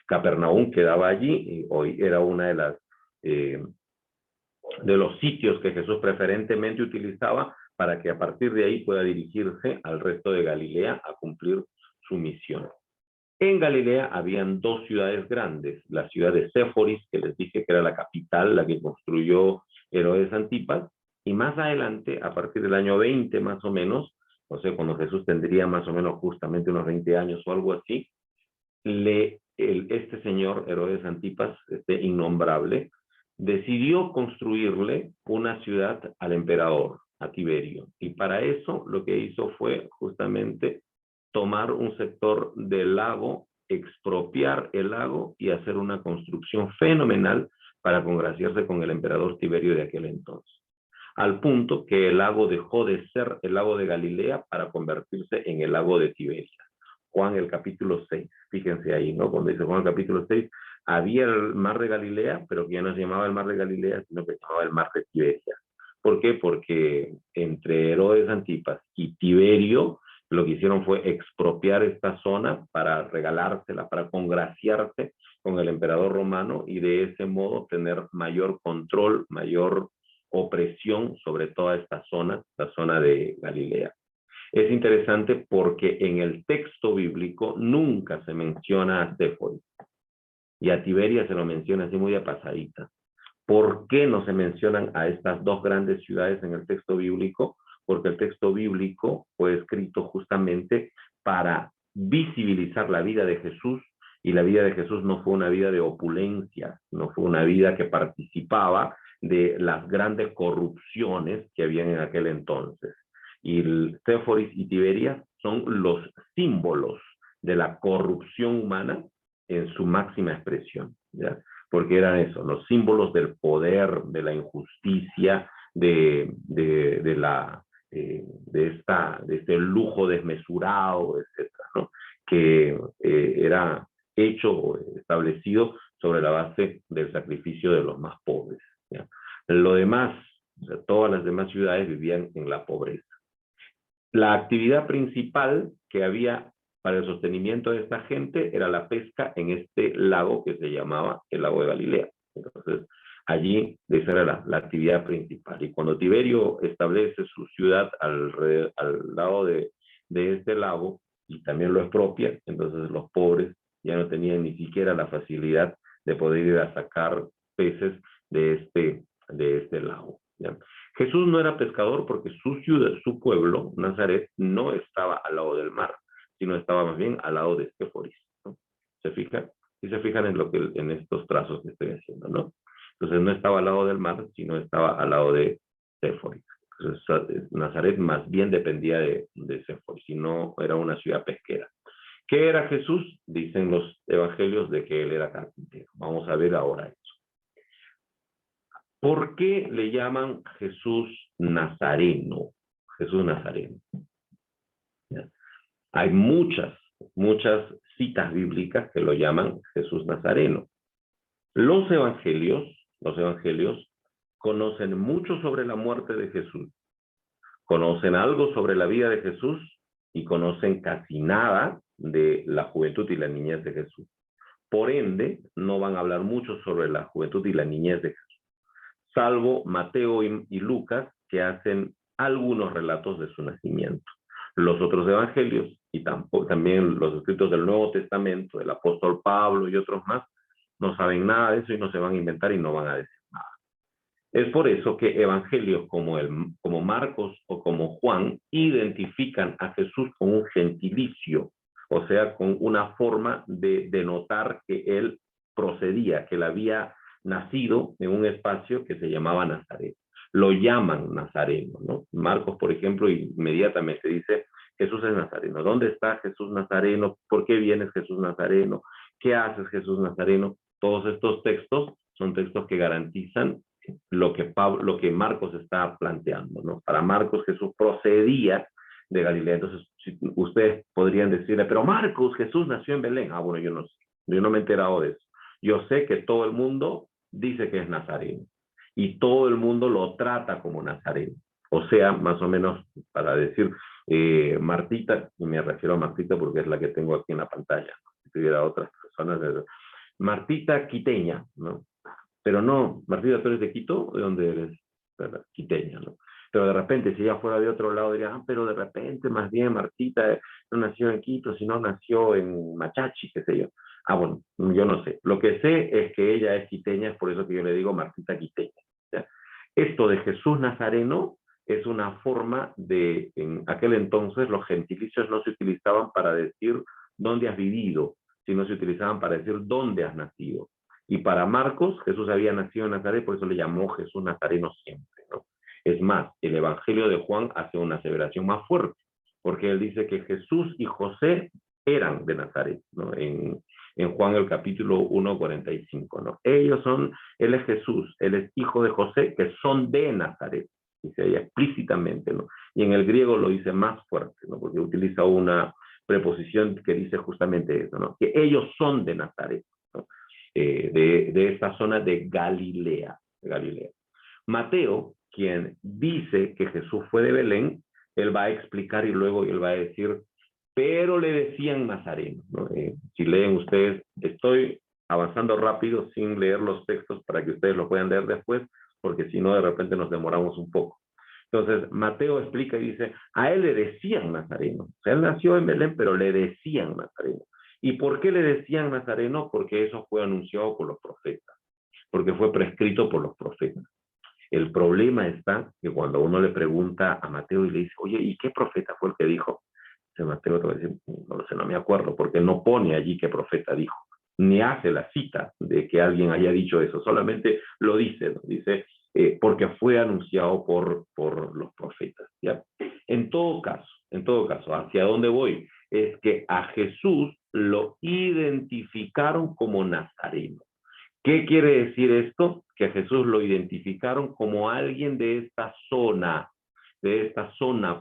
Capernaum quedaba allí y hoy era una de los sitios que Jesús preferentemente utilizaba para que a partir de ahí pueda dirigirse al resto de Galilea a cumplir su misión. En Galilea habían dos ciudades grandes, la ciudad de Séforis, que les dije que era la capital, la que construyó Herodes Antipas, y más adelante, a partir del año 20 más o menos, o sea, cuando Jesús tendría más o menos justamente unos 20 años o algo así, este señor, Herodes Antipas, este innombrable, decidió construirle una ciudad al emperador, a Tiberio. Y para eso lo que hizo fue justamente tomar un sector del lago, expropiar el lago y hacer una construcción fenomenal para congraciarse con el emperador Tiberio de aquel entonces. Al punto que el lago dejó de ser el lago de Galilea para convertirse en el lago de Tiberia. Juan el capítulo 6, fíjense ahí, ¿no? Cuando dice Juan el capítulo 6, había el mar de Galilea, pero que ya no se llamaba el mar de Galilea, sino que se llamaba el mar de Tiberia. ¿Por qué? Porque entre Herodes Antipas y Tiberio, lo que hicieron fue expropiar esta zona para regalársela, para congraciarse con el emperador romano y de ese modo tener mayor control, mayor opresión sobre toda esta zona, la zona de Galilea. Es interesante porque en el texto bíblico nunca se menciona a Séforis y a Tiberia se lo menciona así muy de pasadita. ¿Por qué no se mencionan a estas dos grandes ciudades en el texto bíblico? Porque el texto bíblico fue escrito justamente para visibilizar la vida de Jesús, y la vida de Jesús no fue una vida de opulencia, no fue una vida que participaba de las grandes corrupciones que habían en aquel entonces. Y Séforis y Tiberia son los símbolos de la corrupción humana en su máxima expresión, ¿ya? Porque eran eso, los símbolos del poder, de la injusticia, de este lujo desmesurado, etcétera, ¿no? Que era hecho o establecido sobre la base del sacrificio de los más pobres, ¿ya? Lo demás, o sea, todas las demás ciudades vivían en la pobreza. La actividad principal que había para el sostenimiento de esta gente era la pesca en este lago que se llamaba el lago de Galilea. Entonces, allí esa era la actividad principal. Y cuando Tiberio establece su ciudad al lado de este lago y también lo expropia, entonces los pobres ya no tenían ni siquiera la facilidad de poder ir a sacar peces de este lago, ¿ya? Jesús no era pescador porque su ciudad, su pueblo, Nazaret, no estaba al lado del mar, sino estaba más bien al lado de Séforis, ¿no? ¿Se fijan? Si se fijan en estos trazos que estoy haciendo, ¿no? Entonces no estaba al lado del mar, sino estaba al lado de Séforis. Entonces Nazaret más bien dependía de Séforis, y no era una ciudad pesquera. ¿Qué era Jesús? Dicen los evangelios de que él era carpintero. Vamos a ver ahora eso. ¿Por qué le llaman Jesús Nazareno? Jesús Nazareno. ¿Ya? Hay muchas citas bíblicas que lo llaman Jesús Nazareno. Los evangelios conocen mucho sobre la muerte de Jesús, conocen algo sobre la vida de Jesús y conocen casi nada de la juventud y la niñez de Jesús. Por ende, no van a hablar mucho sobre la juventud y la niñez de Jesús, salvo Mateo y Lucas, que hacen algunos relatos de su nacimiento. Los otros evangelios y también los escritos del Nuevo Testamento, del apóstol Pablo y otros más, no saben nada de eso y no se van a inventar y no van a decir nada. Es por eso que evangelios como Marcos o como Juan identifican a Jesús con un gentilicio, o sea, con una forma de denotar que él procedía, que él había nacido en un espacio que se llamaba Nazaret. Lo llaman Nazareno, ¿no? Marcos, por ejemplo, inmediatamente dice, Jesús es Nazareno. ¿Dónde está Jesús Nazareno? ¿Por qué vienes Jesús Nazareno? ¿Qué haces Jesús Nazareno? Todos estos textos son textos que garantizan lo que Marcos está planteando, ¿no? Para Marcos, Jesús procedía de Galilea. Entonces, si ustedes podrían decirle, pero Marcos, Jesús nació en Belén. Ah, bueno, yo no sé, yo no me he enterado de eso. Yo sé que todo el mundo dice que es nazareno y todo el mundo lo trata como nazareno. O sea, más o menos para decir, Martita, y me refiero a Martita porque es la que tengo aquí en la pantalla, si tuviera otras personas, Martita quiteña, ¿no? Pero no, Martita, ¿tú eres de Quito? ¿De dónde eres? Quiteña, ¿no? Pero de repente, si ella fuera de otro lado, diría, pero de repente, más bien, Martita no nació en Quito, sino nació en Machachi, qué sé yo. Ah, bueno, yo no sé. Lo que sé es que ella es quiteña, es por eso que yo le digo Martita quiteña. ¿Ya? Esto de Jesús Nazareno es una forma de, en aquel entonces los gentilicios no se utilizaban para decir dónde has vivido, sino se utilizaban para decir dónde has nacido. Y para Marcos, Jesús había nacido en Nazaret, por eso le llamó Jesús Nazareno siempre, ¿no? Es más, el Evangelio de Juan hace una aseveración más fuerte, porque él dice que Jesús y José eran de Nazaret, ¿no? En Juan el capítulo 1:45, ¿no? Él es Jesús, él es hijo de José, que son de Nazaret, dice ahí explícitamente, ¿no? Y en el griego lo dice más fuerte, ¿no? Porque utiliza una preposición que dice justamente eso, ¿no? Que ellos son de Nazaret, ¿no? De esta zona de Galilea. Mateo, quien dice que Jesús fue de Belén, él va a explicar y luego él va a decir, pero le decían Nazareno, ¿no? Si leen ustedes, estoy avanzando rápido sin leer los textos para que ustedes lo puedan leer después, porque si no de repente nos demoramos un poco. Entonces, Mateo explica y dice, a él le decían Nazareno. O sea, él nació en Belén, pero le decían Nazareno. ¿Y por qué le decían Nazareno? Porque eso fue anunciado por los profetas, porque fue prescrito por los profetas. El problema está que cuando uno le pregunta a Mateo y le dice, oye, ¿y qué profeta fue el que dijo? Ese Mateo te va a decir, no lo sé, no me acuerdo, porque no pone allí qué profeta dijo, ni hace la cita de que alguien haya dicho eso, solamente lo dice, ¿no? Dice, porque fue anunciado por los profetas, ¿ya? En todo caso, ¿hacia dónde voy? Es que a Jesús lo identificaron como nazareno. ¿Qué quiere decir esto? Que a Jesús lo identificaron como alguien de esta zona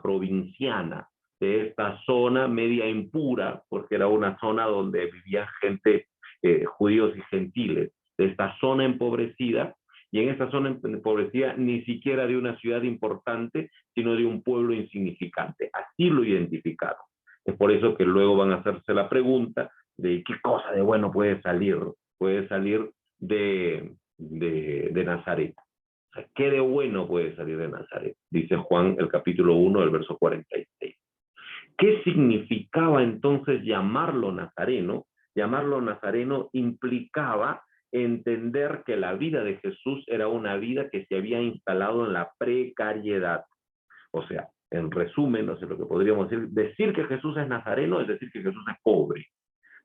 provinciana, de esta zona media impura, porque era una zona donde vivía gente, judíos y gentiles, de esta zona empobrecida, y en esta zona empobrecida ni siquiera de una ciudad importante, sino de un pueblo insignificante. Así lo identificaron. Es por eso que luego van a hacerse la pregunta de qué cosa de bueno puede salir. Puede salir de Nazaret. O sea, ¿qué de bueno puede salir de Nazaret? Dice Juan el capítulo 1, el verso 46. ¿Qué significaba entonces llamarlo nazareno? Llamarlo nazareno implicaba entender que la vida de Jesús era una vida que se había instalado en la precariedad. O sea, en resumen, no sé lo que podríamos decir que Jesús es nazareno es decir que Jesús es pobre,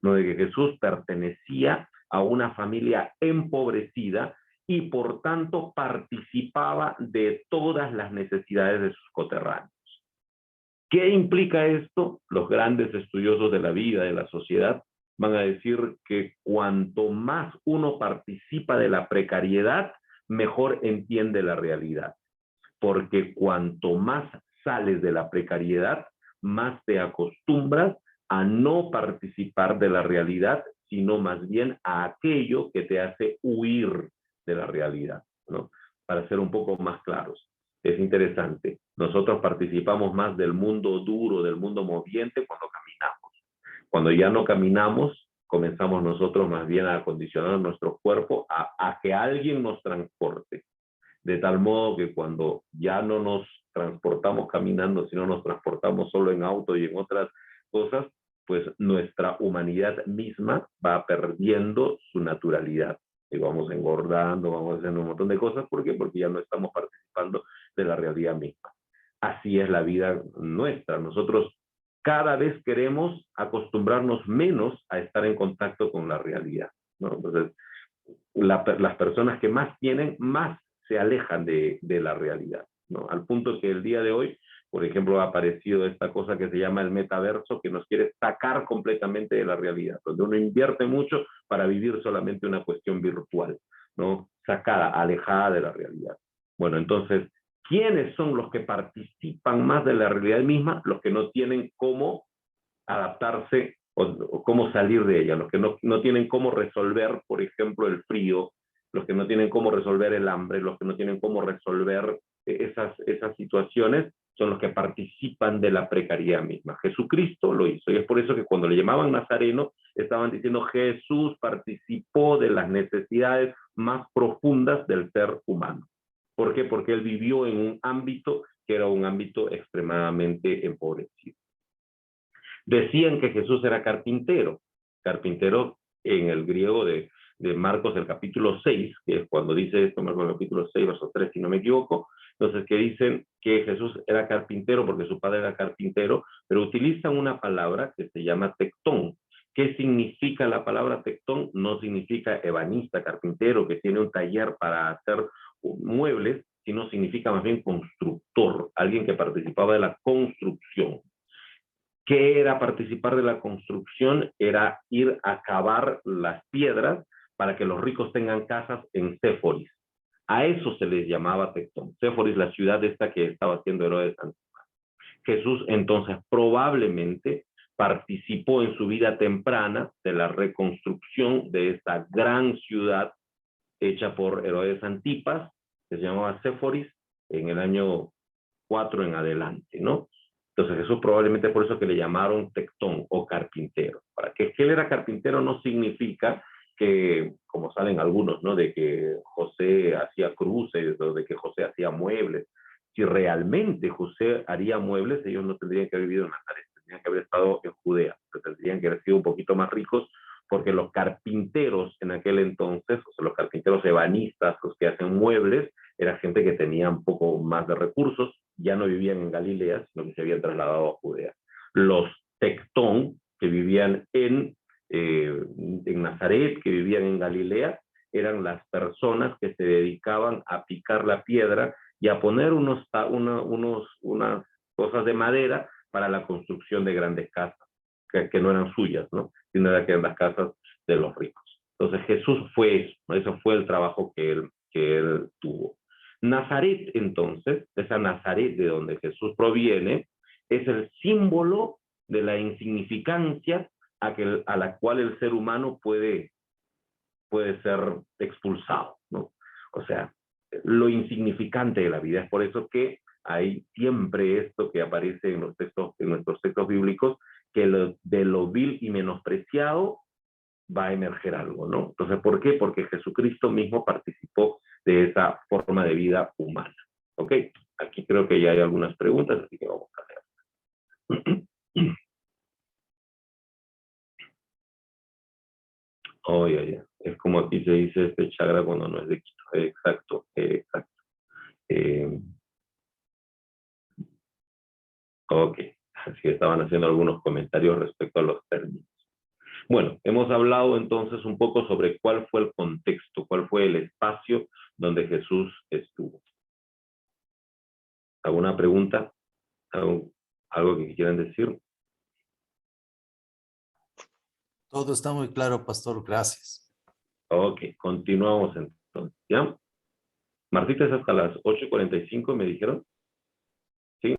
no de que Jesús pertenecía a una familia empobrecida y por tanto participaba de todas las necesidades de sus coterráneos. ¿Qué implica esto? Los grandes estudiosos de la vida, de la sociedad, van a decir que cuanto más uno participa de la precariedad, mejor entiende la realidad. Porque cuanto más sales de la precariedad, más te acostumbras a no participar de la realidad, sino más bien a aquello que te hace huir de la realidad, ¿no? Para ser un poco más claros. Es interesante. Nosotros participamos más del mundo duro, del mundo moviente cuando caminamos. Cuando ya no caminamos, comenzamos nosotros más bien a acondicionar nuestro cuerpo a que alguien nos transporte. De tal modo que cuando ya no nos transportamos caminando, sino nos transportamos solo en auto y en otras cosas, pues nuestra humanidad misma va perdiendo su naturalidad. Y vamos engordando, vamos haciendo un montón de cosas. ¿Por qué? Porque ya no estamos participando de la realidad misma. Así es la vida nuestra. Nosotros cada vez queremos acostumbrarnos menos a estar en contacto con la realidad, ¿no? Entonces, las personas que más tienen, más se alejan de la realidad, ¿no? Al punto que el día de hoy, por ejemplo, ha aparecido esta cosa que se llama el metaverso, que nos quiere sacar completamente de la realidad, donde uno invierte mucho para vivir solamente una cuestión virtual, ¿no? Sacada, alejada de la realidad. Bueno, entonces, ¿Quiénes son los que participan más de la realidad misma? Los que no tienen cómo adaptarse o cómo salir de ella, los que no tienen cómo resolver, por ejemplo, el frío, los que no tienen cómo resolver el hambre, los que no tienen cómo resolver esas situaciones, son los que participan de la precariedad misma. Jesucristo lo hizo, y es por eso que cuando le llamaban Nazareno, estaban diciendo Jesús participó de las necesidades más profundas del ser humano. ¿Por qué? Porque él vivió en un ámbito que era un ámbito extremadamente empobrecido. Decían que Jesús era carpintero. Carpintero en el griego de Marcos, el capítulo 6, que es cuando dice esto, Marcos capítulo 6, verso 3, si no me equivoco. Entonces, que dicen que Jesús era carpintero porque su padre era carpintero, pero utilizan una palabra que se llama tectón. ¿Qué significa la palabra tectón? No significa ebanista, carpintero, que tiene un taller para hacer muebles, sino significa más bien constructor, alguien que participaba de la construcción. ¿Qué era participar de la construcción? Era ir a cavar las piedras para que los ricos tengan casas en Séforis. A eso se les llamaba tectón. Séforis, la ciudad esta que estaba haciendo Herodes Antipas. Jesús entonces probablemente participó en su vida temprana de la reconstrucción de esta gran ciudad hecha por Herodes Antipas, que se llamaba Séforis, en el año 4 en adelante, ¿no? Entonces Jesús probablemente por eso que le llamaron tectón o carpintero. Para que él era carpintero no significa que, como salen algunos, ¿no? De que José hacía cruces o de que José hacía muebles. Si realmente José haría muebles, ellos no tendrían que haber vivido en Nazaret, tendrían que haber estado en Judea, pero tendrían que haber sido un poquito más ricos, porque los carpinteros en aquel entonces, o sea, los carpinteros ebanistas, los que hacen muebles, era gente que tenía un poco más de recursos, ya no vivían en Galilea, sino que se habían trasladado a Judea. Los tectón, que vivían en Nazaret, que vivían en Galilea, eran las personas que se dedicaban a picar la piedra y a poner unas cosas de madera para la construcción de grandes casas, que no eran suyas, ¿no? Sino que eran las casas de los ricos. Entonces Jesús fue eso, ¿no? Eso fue el trabajo que él tuvo. Nazaret, entonces, esa Nazaret de donde Jesús proviene, es el símbolo de la insignificancia a la cual el ser humano puede ser expulsado, ¿no? O sea, lo insignificante de la vida. Es por eso que hay siempre esto que aparece en nuestros textos bíblicos, que de lo vil y menospreciado va a emerger algo, ¿no? Entonces, ¿por qué? Porque Jesucristo mismo participó de esa forma de vida humana. ¿Ok? Aquí creo que ya hay algunas preguntas, así que vamos a hacer. Oye, es como aquí se dice este chagra cuando no es de Quito. Exacto, exacto. Ok, así estaban haciendo algunos comentarios respecto a los términos. Bueno, hemos hablado entonces un poco sobre cuál fue el contexto, cuál fue el espacio donde Jesús estuvo. ¿Alguna pregunta? ¿Algo que quieran decir? Todo está muy claro, pastor. Gracias. Ok, continuamos entonces, ¿ya? Martita, es hasta las 8:45, me dijeron. Sí.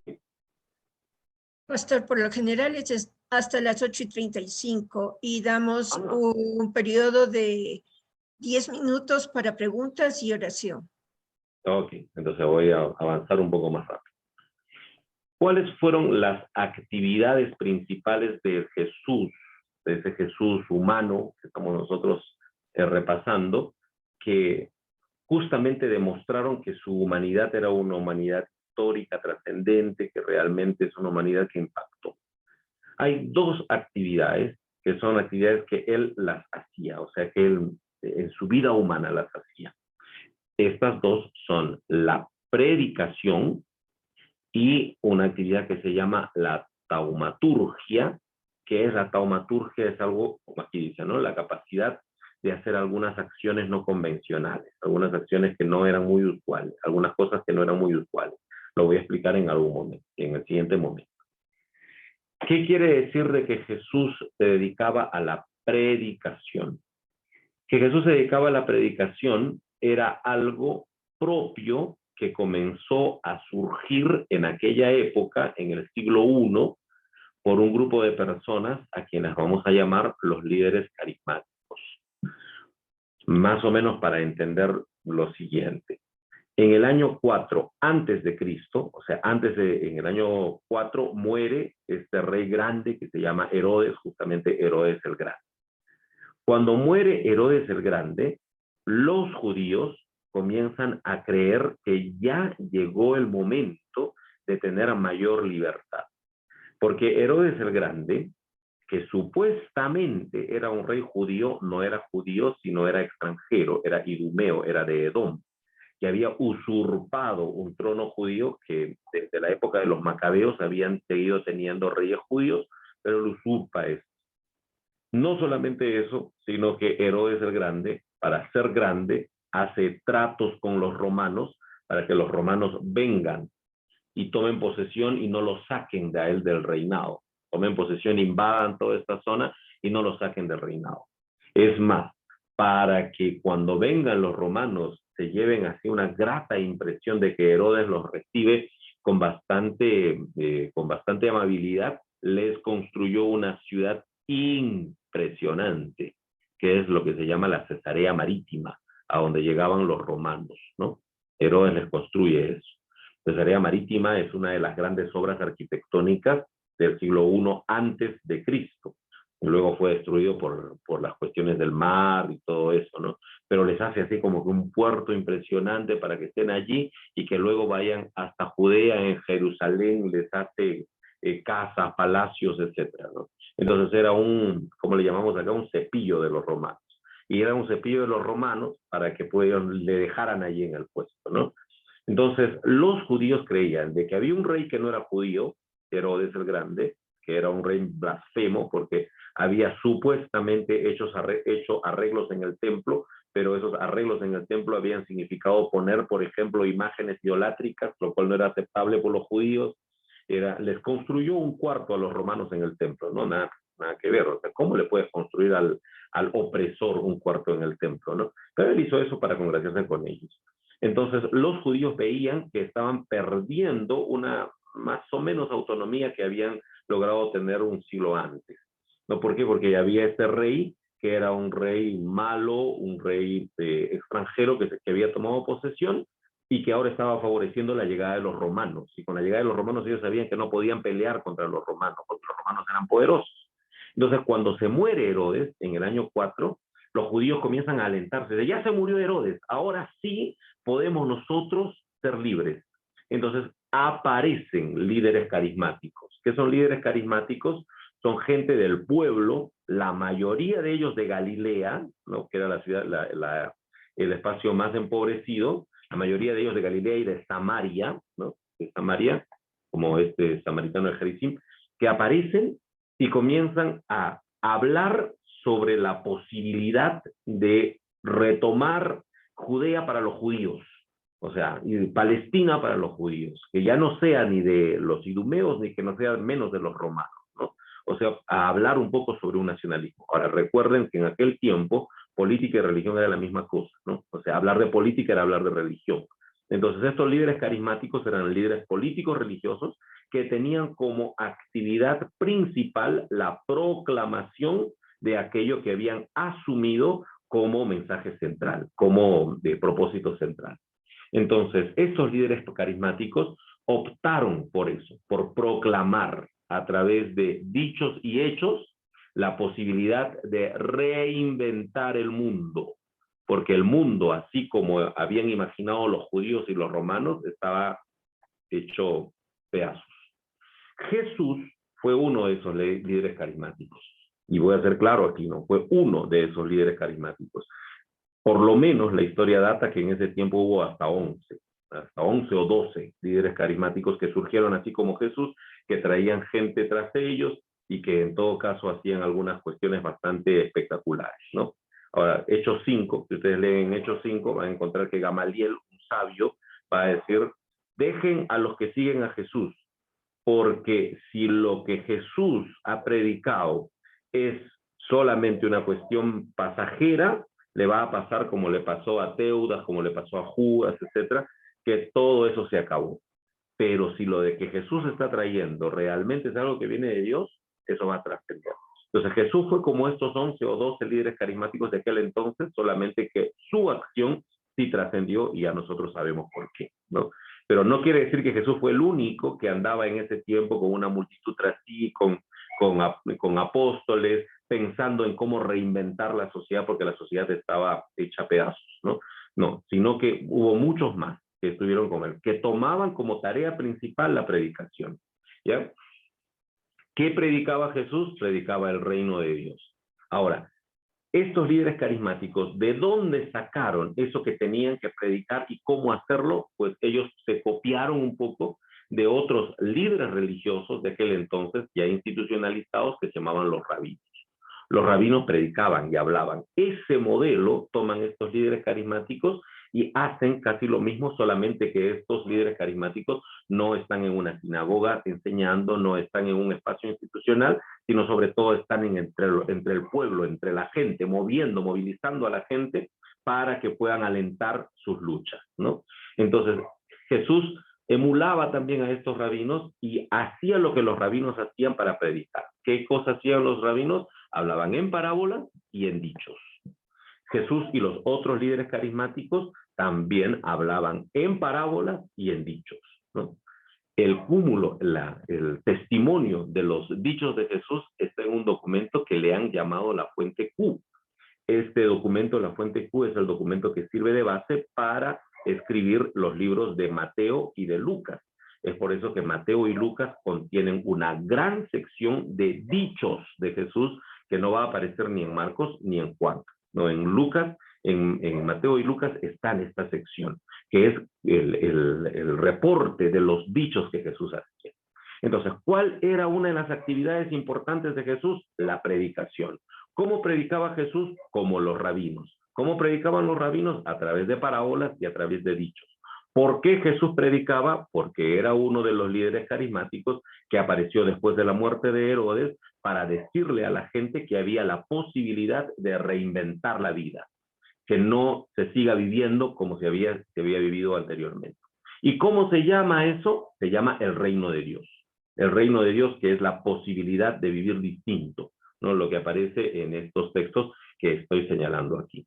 Pastor, por lo general es hasta las 8:35 y damos un periodo de 10 minutos para preguntas y oración. Ok, entonces voy a avanzar un poco más rápido. ¿Cuáles fueron las actividades principales de Jesús, de ese Jesús humano que estamos nosotros repasando, que justamente demostraron que su humanidad era una humanidad histórica, trascendente, que realmente es una humanidad que impactó? Hay dos actividades que son actividades que él las hacía, o sea, que él en su vida humana las hacía. Estas dos son la predicación y una actividad que se llama la taumaturgia. ¿Qué es la taumaturgia? Es algo, como aquí dice, ¿no? La capacidad de hacer algunas acciones no convencionales, algunas acciones que no eran muy usuales, algunas cosas que no eran muy usuales. Lo voy a explicar en algún momento, en el siguiente momento. ¿Qué quiere decir de que Jesús se dedicaba a la predicación? Que Jesús se dedicaba a la predicación era algo propio que comenzó a surgir en aquella época, en el siglo I, por un grupo de personas a quienes vamos a llamar los líderes carismáticos. Más o menos para entender lo siguiente. En el año 4 antes de Cristo, o sea, en el año 4 muere este rey grande que se llama Herodes, justamente Herodes el Grande. Cuando muere Herodes el Grande, los judíos comienzan a creer que ya llegó el momento de tener mayor libertad. Porque Herodes el Grande, que supuestamente era un rey judío, no era judío, sino era extranjero, era idumeo, era de Edom, que había usurpado un trono judío que desde la época de los macabeos habían seguido teniendo reyes judíos, pero lo usurpa esto. No solamente eso, sino que Herodes el Grande, para ser grande, hace tratos con los romanos para que los romanos vengan y tomen posesión y no lo saquen de él del reinado. Tomen posesión, invadan toda esta zona y no lo saquen del reinado. Es más, para que cuando vengan los romanos se lleven así una grata impresión de que Herodes los recibe con bastante amabilidad, les construyó una ciudad impresionante, que es lo que se llama la Cesarea Marítima, a donde llegaban los romanos, ¿no? Herodes les construye eso. Cesarea Marítima es una de las grandes obras arquitectónicas del siglo I antes de Cristo. Luego fue destruido por las cuestiones del mar y todo eso, ¿no? Pero les hace así como que un puerto impresionante para que estén allí y que luego vayan hasta Judea, en Jerusalén, les hace casas, palacios, etcétera, ¿no? Entonces era como le llamamos acá, un cepillo de los romanos. Y era un cepillo de los romanos para que le dejaran allí en el puesto, ¿no? Entonces, los judíos creían de que había un rey que no era judío, Herodes el Grande, que era un rey blasfemo porque había supuestamente hecho arreglos en el templo, pero esos arreglos en el templo habían significado poner, por ejemplo, imágenes idolátricas, lo cual no era aceptable por los judíos. Les construyó un cuarto a los romanos en el templo, ¿no? Nada que ver. O sea, ¿cómo le puedes construir al opresor un cuarto en el templo, ¿no? Pero él hizo eso para congraciarse con ellos. Entonces, los judíos veían que estaban perdiendo una más o menos autonomía que habían logrado tener un siglo antes. ¿No? ¿Por qué? Porque ya había este rey que era un rey malo, un rey extranjero que había tomado posesión y que ahora estaba favoreciendo la llegada de los romanos. Y con la llegada de los romanos ellos sabían que no podían pelear contra los romanos, porque los romanos eran poderosos. Entonces, cuando se muere Herodes en el año 4, los judíos comienzan a alentarse de ya se murió Herodes, ahora sí podemos nosotros ser libres. Entonces aparecen líderes carismáticos. ¿Qué son líderes carismáticos? Son gente del pueblo, la mayoría de ellos de Galilea, ¿no? Que era la ciudad, el espacio más empobrecido, la mayoría de ellos de Galilea y de Samaria, ¿no? De Samaria, como este samaritano de Gerizim, que aparecen y comienzan a hablar sobre la posibilidad de retomar Judea para los judíos, o sea, y Palestina para los judíos, que ya no sea ni de los idumeos ni que no sea menos de los romanos, ¿no? O sea, a hablar un poco sobre un nacionalismo. Ahora, recuerden que en aquel tiempo política y religión era la misma cosa, ¿no? O sea, hablar de política era hablar de religión. Entonces, estos líderes carismáticos eran líderes políticos religiosos que tenían como actividad principal la proclamación de aquello que habían asumido como mensaje central, como de propósito central. Entonces, estos líderes carismáticos optaron por eso, por proclamar a través de dichos y hechos la posibilidad de reinventar el mundo, porque el mundo, así como habían imaginado los judíos y los romanos, estaba hecho pedazos. Jesús fue uno de esos líderes carismáticos. Y voy a ser claro aquí, ¿no? Fue uno de esos líderes carismáticos. Por lo menos la historia data que en ese tiempo hubo hasta 11 o 12 líderes carismáticos que surgieron así como Jesús, que traían gente tras ellos y que en todo caso hacían algunas cuestiones bastante espectaculares, ¿no? Ahora, Hechos 5, si ustedes leen Hechos 5, van a encontrar que Gamaliel, un sabio, va a decir, dejen a los que siguen a Jesús, porque si lo que Jesús ha predicado es solamente una cuestión pasajera, le va a pasar como le pasó a Teudas, como le pasó a Judas, etcétera, que todo eso se acabó. Pero si lo de que Jesús está trayendo realmente es algo que viene de Dios, eso va a trascender. Entonces Jesús fue como estos 11 o 12 líderes carismáticos de aquel entonces, solamente que su acción sí trascendió y ya nosotros sabemos por qué, ¿no? Pero no quiere decir que Jesús fue el único que andaba en ese tiempo con una multitud tras sí, con apóstoles, pensando en cómo reinventar la sociedad, porque la sociedad estaba hecha a pedazos, ¿no? No, sino que hubo muchos más que estuvieron con él, que tomaban como tarea principal la predicación, ¿ya? ¿Qué predicaba Jesús? Predicaba el reino de Dios. Ahora, estos líderes carismáticos, ¿de dónde sacaron eso que tenían que predicar y cómo hacerlo? Pues ellos se copiaron un poco de otros líderes religiosos de aquel entonces, ya institucionalizados, que se llamaban los rabinos. Los rabinos predicaban y hablaban. Ese modelo toman estos líderes carismáticos y hacen casi lo mismo, solamente que estos líderes carismáticos no están en una sinagoga enseñando, no están en un espacio institucional, sino sobre todo están entre el pueblo, entre la gente, movilizando a la gente para que puedan alentar sus luchas, ¿no? Entonces, Jesús emulaba también a estos rabinos y hacía lo que los rabinos hacían para predicar. ¿Qué cosas hacían los rabinos? Hablaban en parábolas y en dichos. Jesús y los otros líderes carismáticos también hablaban en parábolas y en dichos, ¿no? El cúmulo, el testimonio de los dichos de Jesús está en un documento que le han llamado la fuente Q. Este documento, la fuente Q, es el documento que sirve de base para escribir los libros de Mateo y de Lucas. Es por eso que Mateo y Lucas contienen una gran sección de dichos de Jesús que no va a aparecer ni en Marcos ni en Juan. No, en Lucas, en Mateo y Lucas está en esta sección, que es el reporte de los dichos que Jesús hacía. Entonces, ¿cuál era una de las actividades importantes de Jesús? La predicación. ¿Cómo predicaba Jesús? Como los rabinos. ¿Cómo predicaban los rabinos? A través de parábolas y a través de dichos. ¿Por qué Jesús predicaba? Porque era uno de los líderes carismáticos que apareció después de la muerte de Herodes para decirle a la gente que había la posibilidad de reinventar la vida, que no se siga viviendo como se había vivido anteriormente. ¿Y cómo se llama eso? Se llama el reino de Dios. El reino de Dios, que es la posibilidad de vivir distinto, ¿no? Lo que aparece en estos textos que estoy señalando aquí.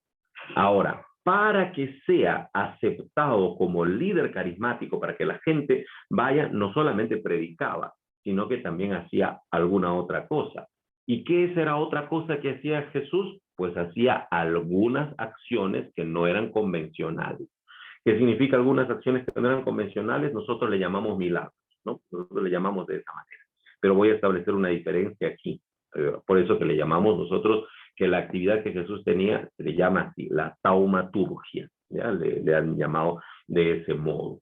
Ahora, para que sea aceptado como líder carismático, para que la gente vaya, no solamente predicaba, sino que también hacía alguna otra cosa. ¿Y qué era otra cosa que hacía Jesús? Pues hacía algunas acciones que no eran convencionales. ¿Qué significa algunas acciones que no eran convencionales? Nosotros le llamamos milagros, ¿no? Nosotros le llamamos de esa manera. Pero voy a establecer una diferencia aquí. Por eso que le llamamos nosotros que la actividad que Jesús tenía se le llama así, la taumaturgia, ¿ya? Le han llamado de ese modo.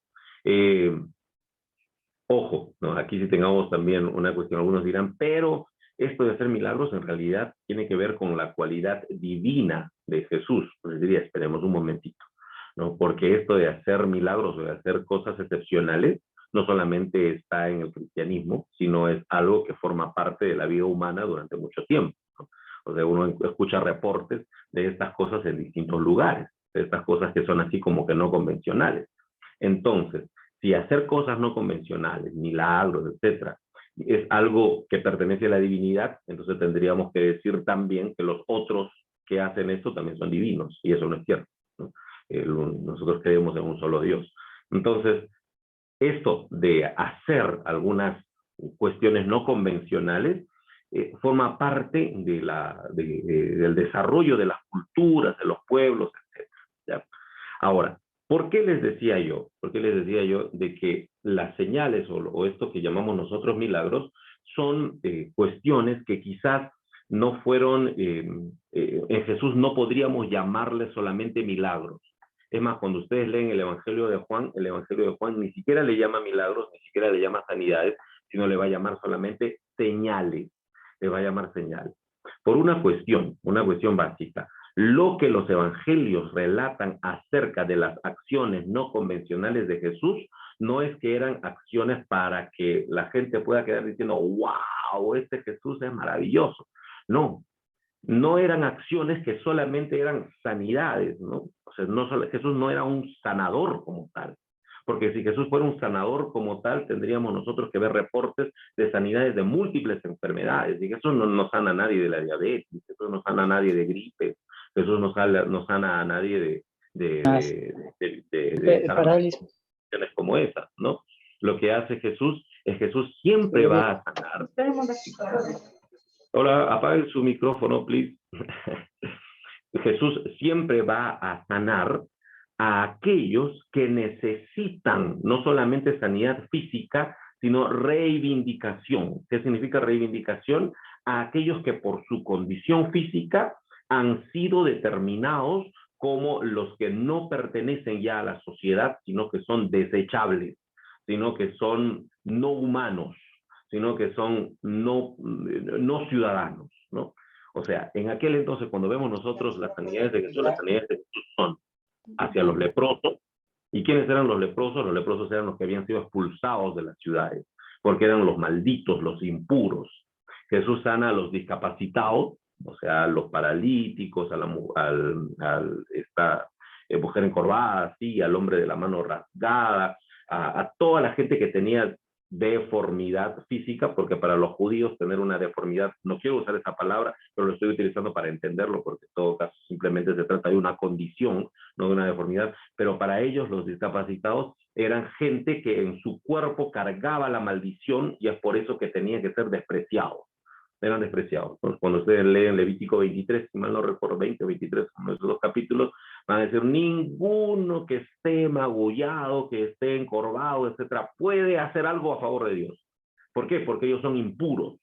Ojo, ¿no? Aquí sí tengamos también una cuestión, algunos dirán, pero esto de hacer milagros en realidad tiene que ver con la cualidad divina de Jesús. Pues diría, esperemos un momentito, ¿no? Porque esto de hacer milagros o de hacer cosas excepcionales no solamente está en el cristianismo, sino es algo que forma parte de la vida humana durante mucho tiempo, ¿no? O sea, uno escucha reportes de estas cosas en distintos lugares, de estas cosas que son así como que no convencionales. Entonces, si hacer cosas no convencionales, milagros, etcétera, es algo que pertenece a la divinidad, entonces tendríamos que decir también que los otros que hacen esto también son divinos, y eso no es cierto, ¿no? Nosotros creemos en un solo Dios. Entonces, esto de hacer algunas cuestiones no convencionales forma parte del desarrollo de las culturas, de los pueblos, etc. ¿Ya? Ahora, ¿por qué les decía yo? ¿Por qué les decía yo de que las señales o esto que llamamos nosotros milagros son cuestiones que quizás no fueron, en Jesús no podríamos llamarles solamente milagros? Es más, cuando ustedes leen el Evangelio de Juan ni siquiera le llama milagros, ni siquiera le llama sanidades, sino le va a llamar solamente señales. Le va a llamar señales. Por una cuestión básica. Lo que los evangelios relatan acerca de las acciones no convencionales de Jesús no es que eran acciones para que la gente pueda quedar diciendo, wow, este Jesús es maravilloso. No eran acciones que solamente eran sanidades, ¿no? O sea, Jesús no era un sanador como tal. Porque si Jesús fuera un sanador como tal, tendríamos nosotros que ver reportes de sanidades de múltiples enfermedades. Y Jesús no sana a nadie de la diabetes, Jesús no sana a nadie de gripe, Jesús no sana a nadie de Parálisis. como esas, ¿no? Lo que hace Jesús es Jesús siempre va a sanar. Hola, apague su micrófono, please. Jesús siempre va a sanar a aquellos que necesitan no solamente sanidad física, sino reivindicación. ¿Qué significa reivindicación? A aquellos que por su condición física han sido determinados como los que no pertenecen ya a la sociedad, sino que son desechables, sino que son no humanos, sino que son no ciudadanos, ¿no? O sea, en aquel entonces, cuando vemos nosotros las sanidades de Jesús, las sanidades de Jesús son hacia los leprosos. ¿Y quiénes eran los leprosos? Los leprosos eran los que habían sido expulsados de las ciudades, porque eran los malditos, los impuros. Jesús sana a los discapacitados, o sea, a los paralíticos, esta mujer encorvada, sí, al hombre de la mano rasgada, a toda la gente que tenía deformidad física, porque para los judíos tener una deformidad, no quiero usar esa palabra, pero lo estoy utilizando para entenderlo, porque en todo caso simplemente se trata de una condición, no de una deformidad, pero para ellos los discapacitados eran gente que en su cuerpo cargaba la maldición y es por eso que tenían que ser despreciados. Eran despreciados. Cuando ustedes leen Levítico 23, si mal no recuerdo, 20 o 23, uno de esos dos capítulos, van a decir, ninguno que esté magullado, que esté encorvado, etcétera, puede hacer algo a favor de Dios. ¿Por qué? Porque ellos son impuros.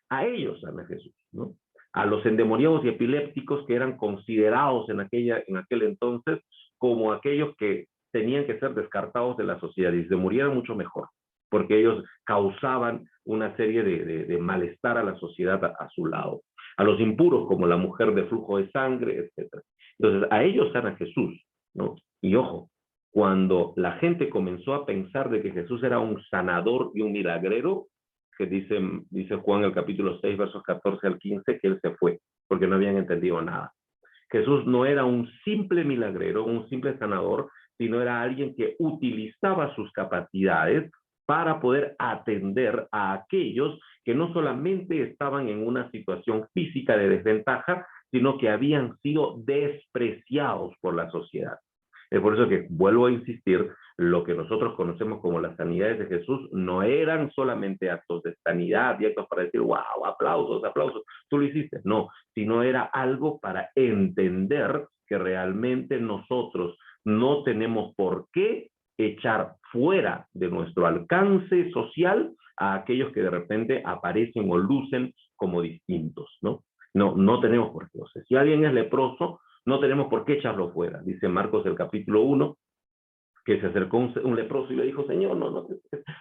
A ellos sana Jesús, ¿no? A los endemoniados y epilépticos que eran considerados en aquel entonces como aquellos que tenían que ser descartados de la sociedad y se murieran mucho mejor, porque ellos causaban una serie de malestar a la sociedad a su lado. A los impuros, como la mujer de flujo de sangre, etc. Entonces, a ellos sana Jesús, ¿no? Y ojo, cuando la gente comenzó a pensar de que Jesús era un sanador y un milagrero, que dice Juan el capítulo 6, versos 14 al 15, que él se fue, porque no habían entendido nada. Jesús no era un simple milagrero, un simple sanador, sino era alguien que utilizaba sus capacidades para poder atender a aquellos que no solamente estaban en una situación física de desventaja, sino que habían sido despreciados por la sociedad. Es por eso que vuelvo a insistir, lo que nosotros conocemos como las sanidades de Jesús no eran solamente actos de sanidad y actos para decir, wow, aplausos, aplausos, tú lo hiciste. No, sino era algo para entender que realmente nosotros no tenemos por qué echar fuera de nuestro alcance social a aquellos que de repente aparecen o lucen como distintos, ¿no? No tenemos por qué. O sea, si alguien es leproso, no tenemos por qué echarlo fuera. Dice Marcos el capítulo 1, que se acercó un leproso y le dijo, Señor,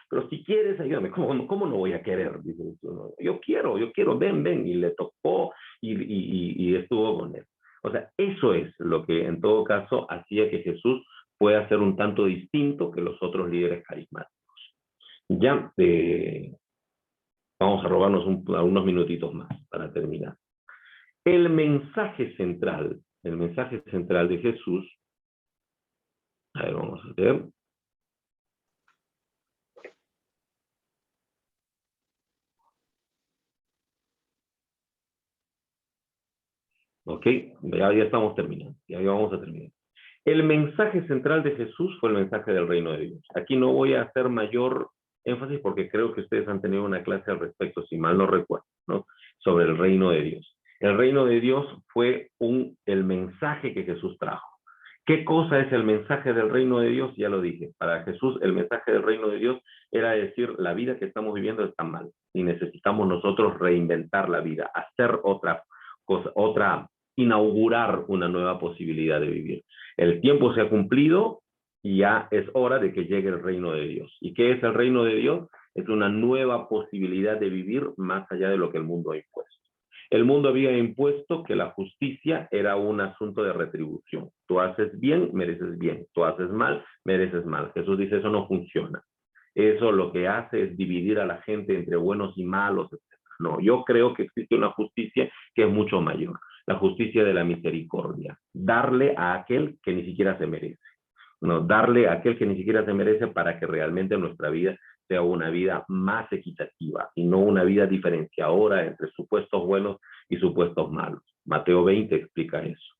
pero si quieres, ayúdame. ¿Cómo no voy a querer? Dice, yo quiero, ven. Y le tocó y estuvo con él. O sea, eso es lo que en todo caso hacía que Jesús pueda ser un tanto distinto que los otros líderes carismáticos. Ya, vamos a robarnos unos minutitos más para terminar. El mensaje central de Jesús, a ver, vamos a ver. Ok, ya estamos terminando, ya vamos a terminar. El mensaje central de Jesús fue el mensaje del reino de Dios. Aquí no voy a hacer mayor énfasis porque creo que ustedes han tenido una clase al respecto, si mal no recuerdo, ¿no? Sobre el reino de Dios. El reino de Dios fue el mensaje que Jesús trajo. ¿Qué cosa es el mensaje del reino de Dios? Ya lo dije. Para Jesús, el mensaje del reino de Dios era decir, la vida que estamos viviendo está mal y necesitamos nosotros reinventar la vida, hacer otra cosa, inaugurar una nueva posibilidad de vivir. El tiempo se ha cumplido y ya es hora de que llegue el reino de Dios. ¿Y qué es el reino de Dios? Es una nueva posibilidad de vivir más allá de lo que el mundo ha impuesto. El mundo había impuesto que la justicia era un asunto de retribución. Tú haces bien, mereces bien. Tú haces mal, mereces mal. Jesús dice, eso no funciona. Eso lo que hace es dividir a la gente entre buenos y malos, etc. No, yo creo que existe una justicia que es mucho mayor. La justicia de la misericordia. Darle a aquel que ni siquiera se merece. ¿no? Darle a aquel que ni siquiera se merece para que realmente nuestra vida sea una vida más equitativa y no una vida diferenciadora entre supuestos buenos y supuestos malos. Mateo 20 explica eso.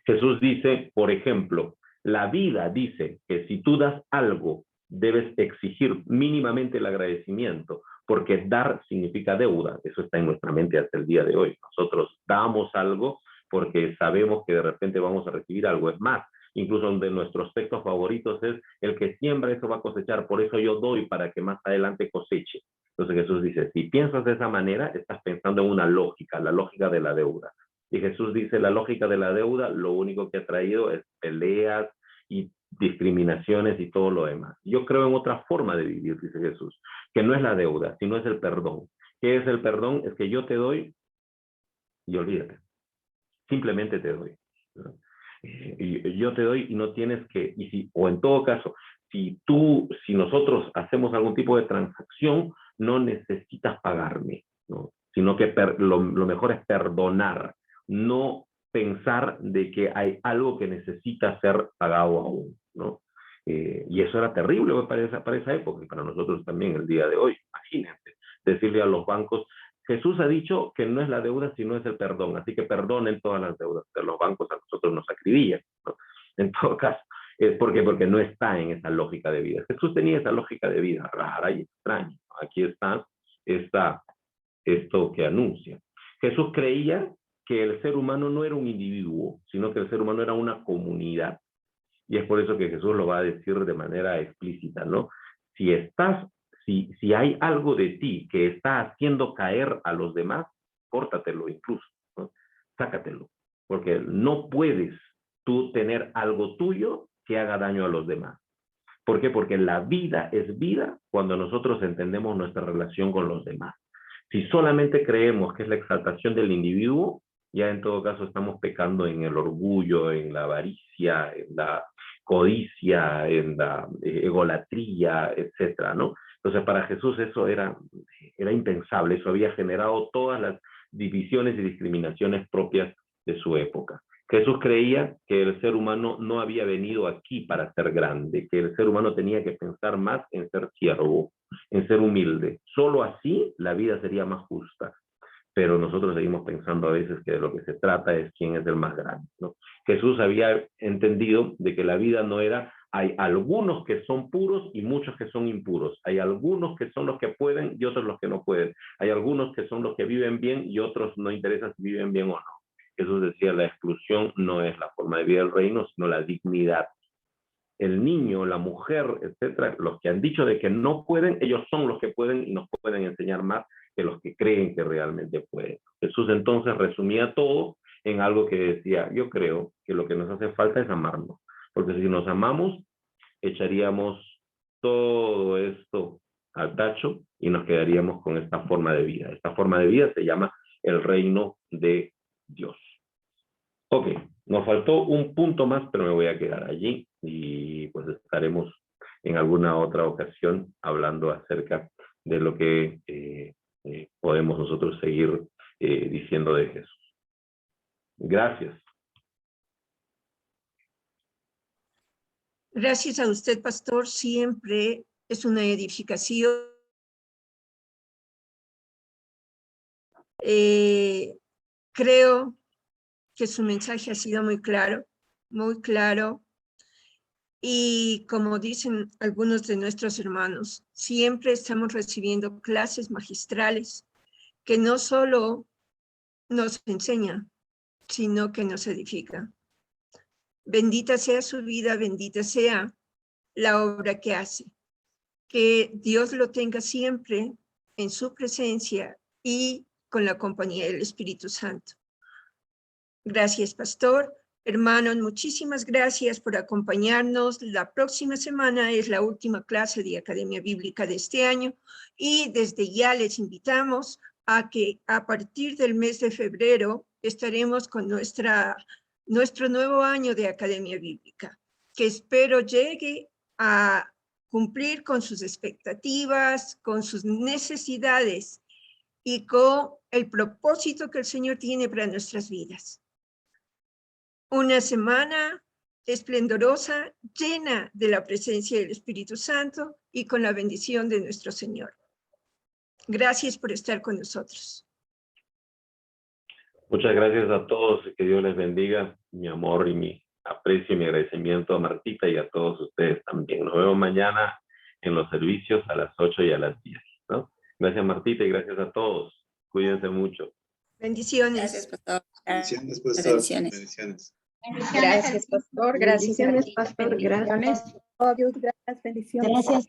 Jesús dice, por ejemplo, la vida dice que si tú das algo, debes exigir mínimamente el agradecimiento, porque dar significa deuda. Eso está en nuestra mente hasta el día de hoy. Nosotros damos algo porque sabemos que de repente vamos a recibir algo. Es más, incluso uno de nuestros textos favoritos es el que siembra, eso va a cosechar. Por eso yo doy para que más adelante coseche. Entonces Jesús dice, si piensas de esa manera, estás pensando en una lógica, la lógica de la deuda. Y Jesús dice, la lógica de la deuda, lo único que ha traído es peleas y discriminaciones y todo lo demás. Yo creo en otra forma de vivir, dice Jesús, que no es la deuda, sino es el perdón. ¿Qué es el perdón? Es que yo te doy y olvídate. Simplemente te doy. Y yo te doy y no tienes que, o en todo caso, si nosotros hacemos algún tipo de transacción, no necesitas pagarme, ¿no? Sino que lo mejor es perdonar, no pensar de que hay algo que necesita ser pagado aún, ¿no? Y eso era terrible para esa época y para nosotros también el día de hoy. Imagínense, decirle a los bancos, Jesús ha dicho que no es la deuda, sino es el perdón. Así que perdonen todas las deudas de los bancos, a nosotros nos acribillan, ¿no? En todo caso, porque no está en esa lógica de vida. Jesús tenía esa lógica de vida rara y extraña. Aquí está esto que anuncia. Jesús creía que el ser humano no era un individuo, sino que el ser humano era una comunidad. Y es por eso que Jesús lo va a decir de manera explícita, ¿no? Si hay algo de ti que está haciendo caer a los demás, córtatelo incluso, ¿no? Sácatelo, porque no puedes tú tener algo tuyo que haga daño a los demás. ¿Por qué? Porque la vida es vida cuando nosotros entendemos nuestra relación con los demás. Si solamente creemos que es la exaltación del individuo, ya en todo caso estamos pecando en el orgullo, en la avaricia, en la codicia, en la egolatría, etcétera, ¿no? Entonces para Jesús eso era impensable, eso había generado todas las divisiones y discriminaciones propias de su época. Jesús creía que el ser humano no había venido aquí para ser grande, que el ser humano tenía que pensar más en ser siervo, en ser humilde. Solo así la vida sería más justa. Pero nosotros seguimos pensando a veces que de lo que se trata es quién es el más grande, ¿no? Jesús había entendido de que la vida no era, hay algunos que son puros y muchos que son impuros. Hay algunos que son los que pueden y otros los que no pueden. Hay algunos que son los que viven bien y otros no interesa si viven bien o no. Jesús decía, la exclusión no es la forma de vida del reino, sino la dignidad. El niño, la mujer, etcétera, los que han dicho de que no pueden, ellos son los que pueden y nos pueden enseñar más que los que creen que realmente pueden. Jesús entonces resumía todo en algo que decía, yo creo que lo que nos hace falta es amarnos, porque si nos amamos, echaríamos todo esto al tacho y nos quedaríamos con esta forma de vida. Esta forma de vida se llama el reino de Dios. Ok, nos faltó un punto más, pero me voy a quedar allí y pues estaremos en alguna otra ocasión hablando acerca de lo que podemos nosotros seguir diciendo de Jesús. Gracias. Gracias a usted, pastor. Siempre es una edificación. Creo que su mensaje ha sido muy claro, muy claro. Y como dicen algunos de nuestros hermanos, siempre estamos recibiendo clases magistrales que no solo nos enseñan, sino que nos edifican. Bendita sea su vida, bendita sea la obra que hace. Que Dios lo tenga siempre en su presencia y con la compañía del Espíritu Santo. Gracias, pastor. Hermanos, muchísimas gracias por acompañarnos. La próxima semana es la última clase de Academia Bíblica de este año y desde ya les invitamos a que a partir del mes de febrero estaremos con nuestro nuevo año de Academia Bíblica, que espero llegue a cumplir con sus expectativas, con sus necesidades y con el propósito que el Señor tiene para nuestras vidas. Una semana esplendorosa, llena de la presencia del Espíritu Santo y con la bendición de nuestro Señor. Gracias por estar con nosotros. Muchas gracias a todos y que Dios les bendiga. Mi amor y mi aprecio y mi agradecimiento a Martita y a todos ustedes también. Nos vemos mañana en los servicios a las 8 y a las 10, ¿no? Gracias, Martita, y gracias a todos. Cuídense mucho. Bendiciones. Gracias, pastor. Bendiciones, pastor. Bendiciones. Bendiciones. Gracias, pastor. Gracias, Bendiciones, Martita. pastor. Bendiciones. Gracias. Oh, Dios, gracias, bendiciones. Gracias.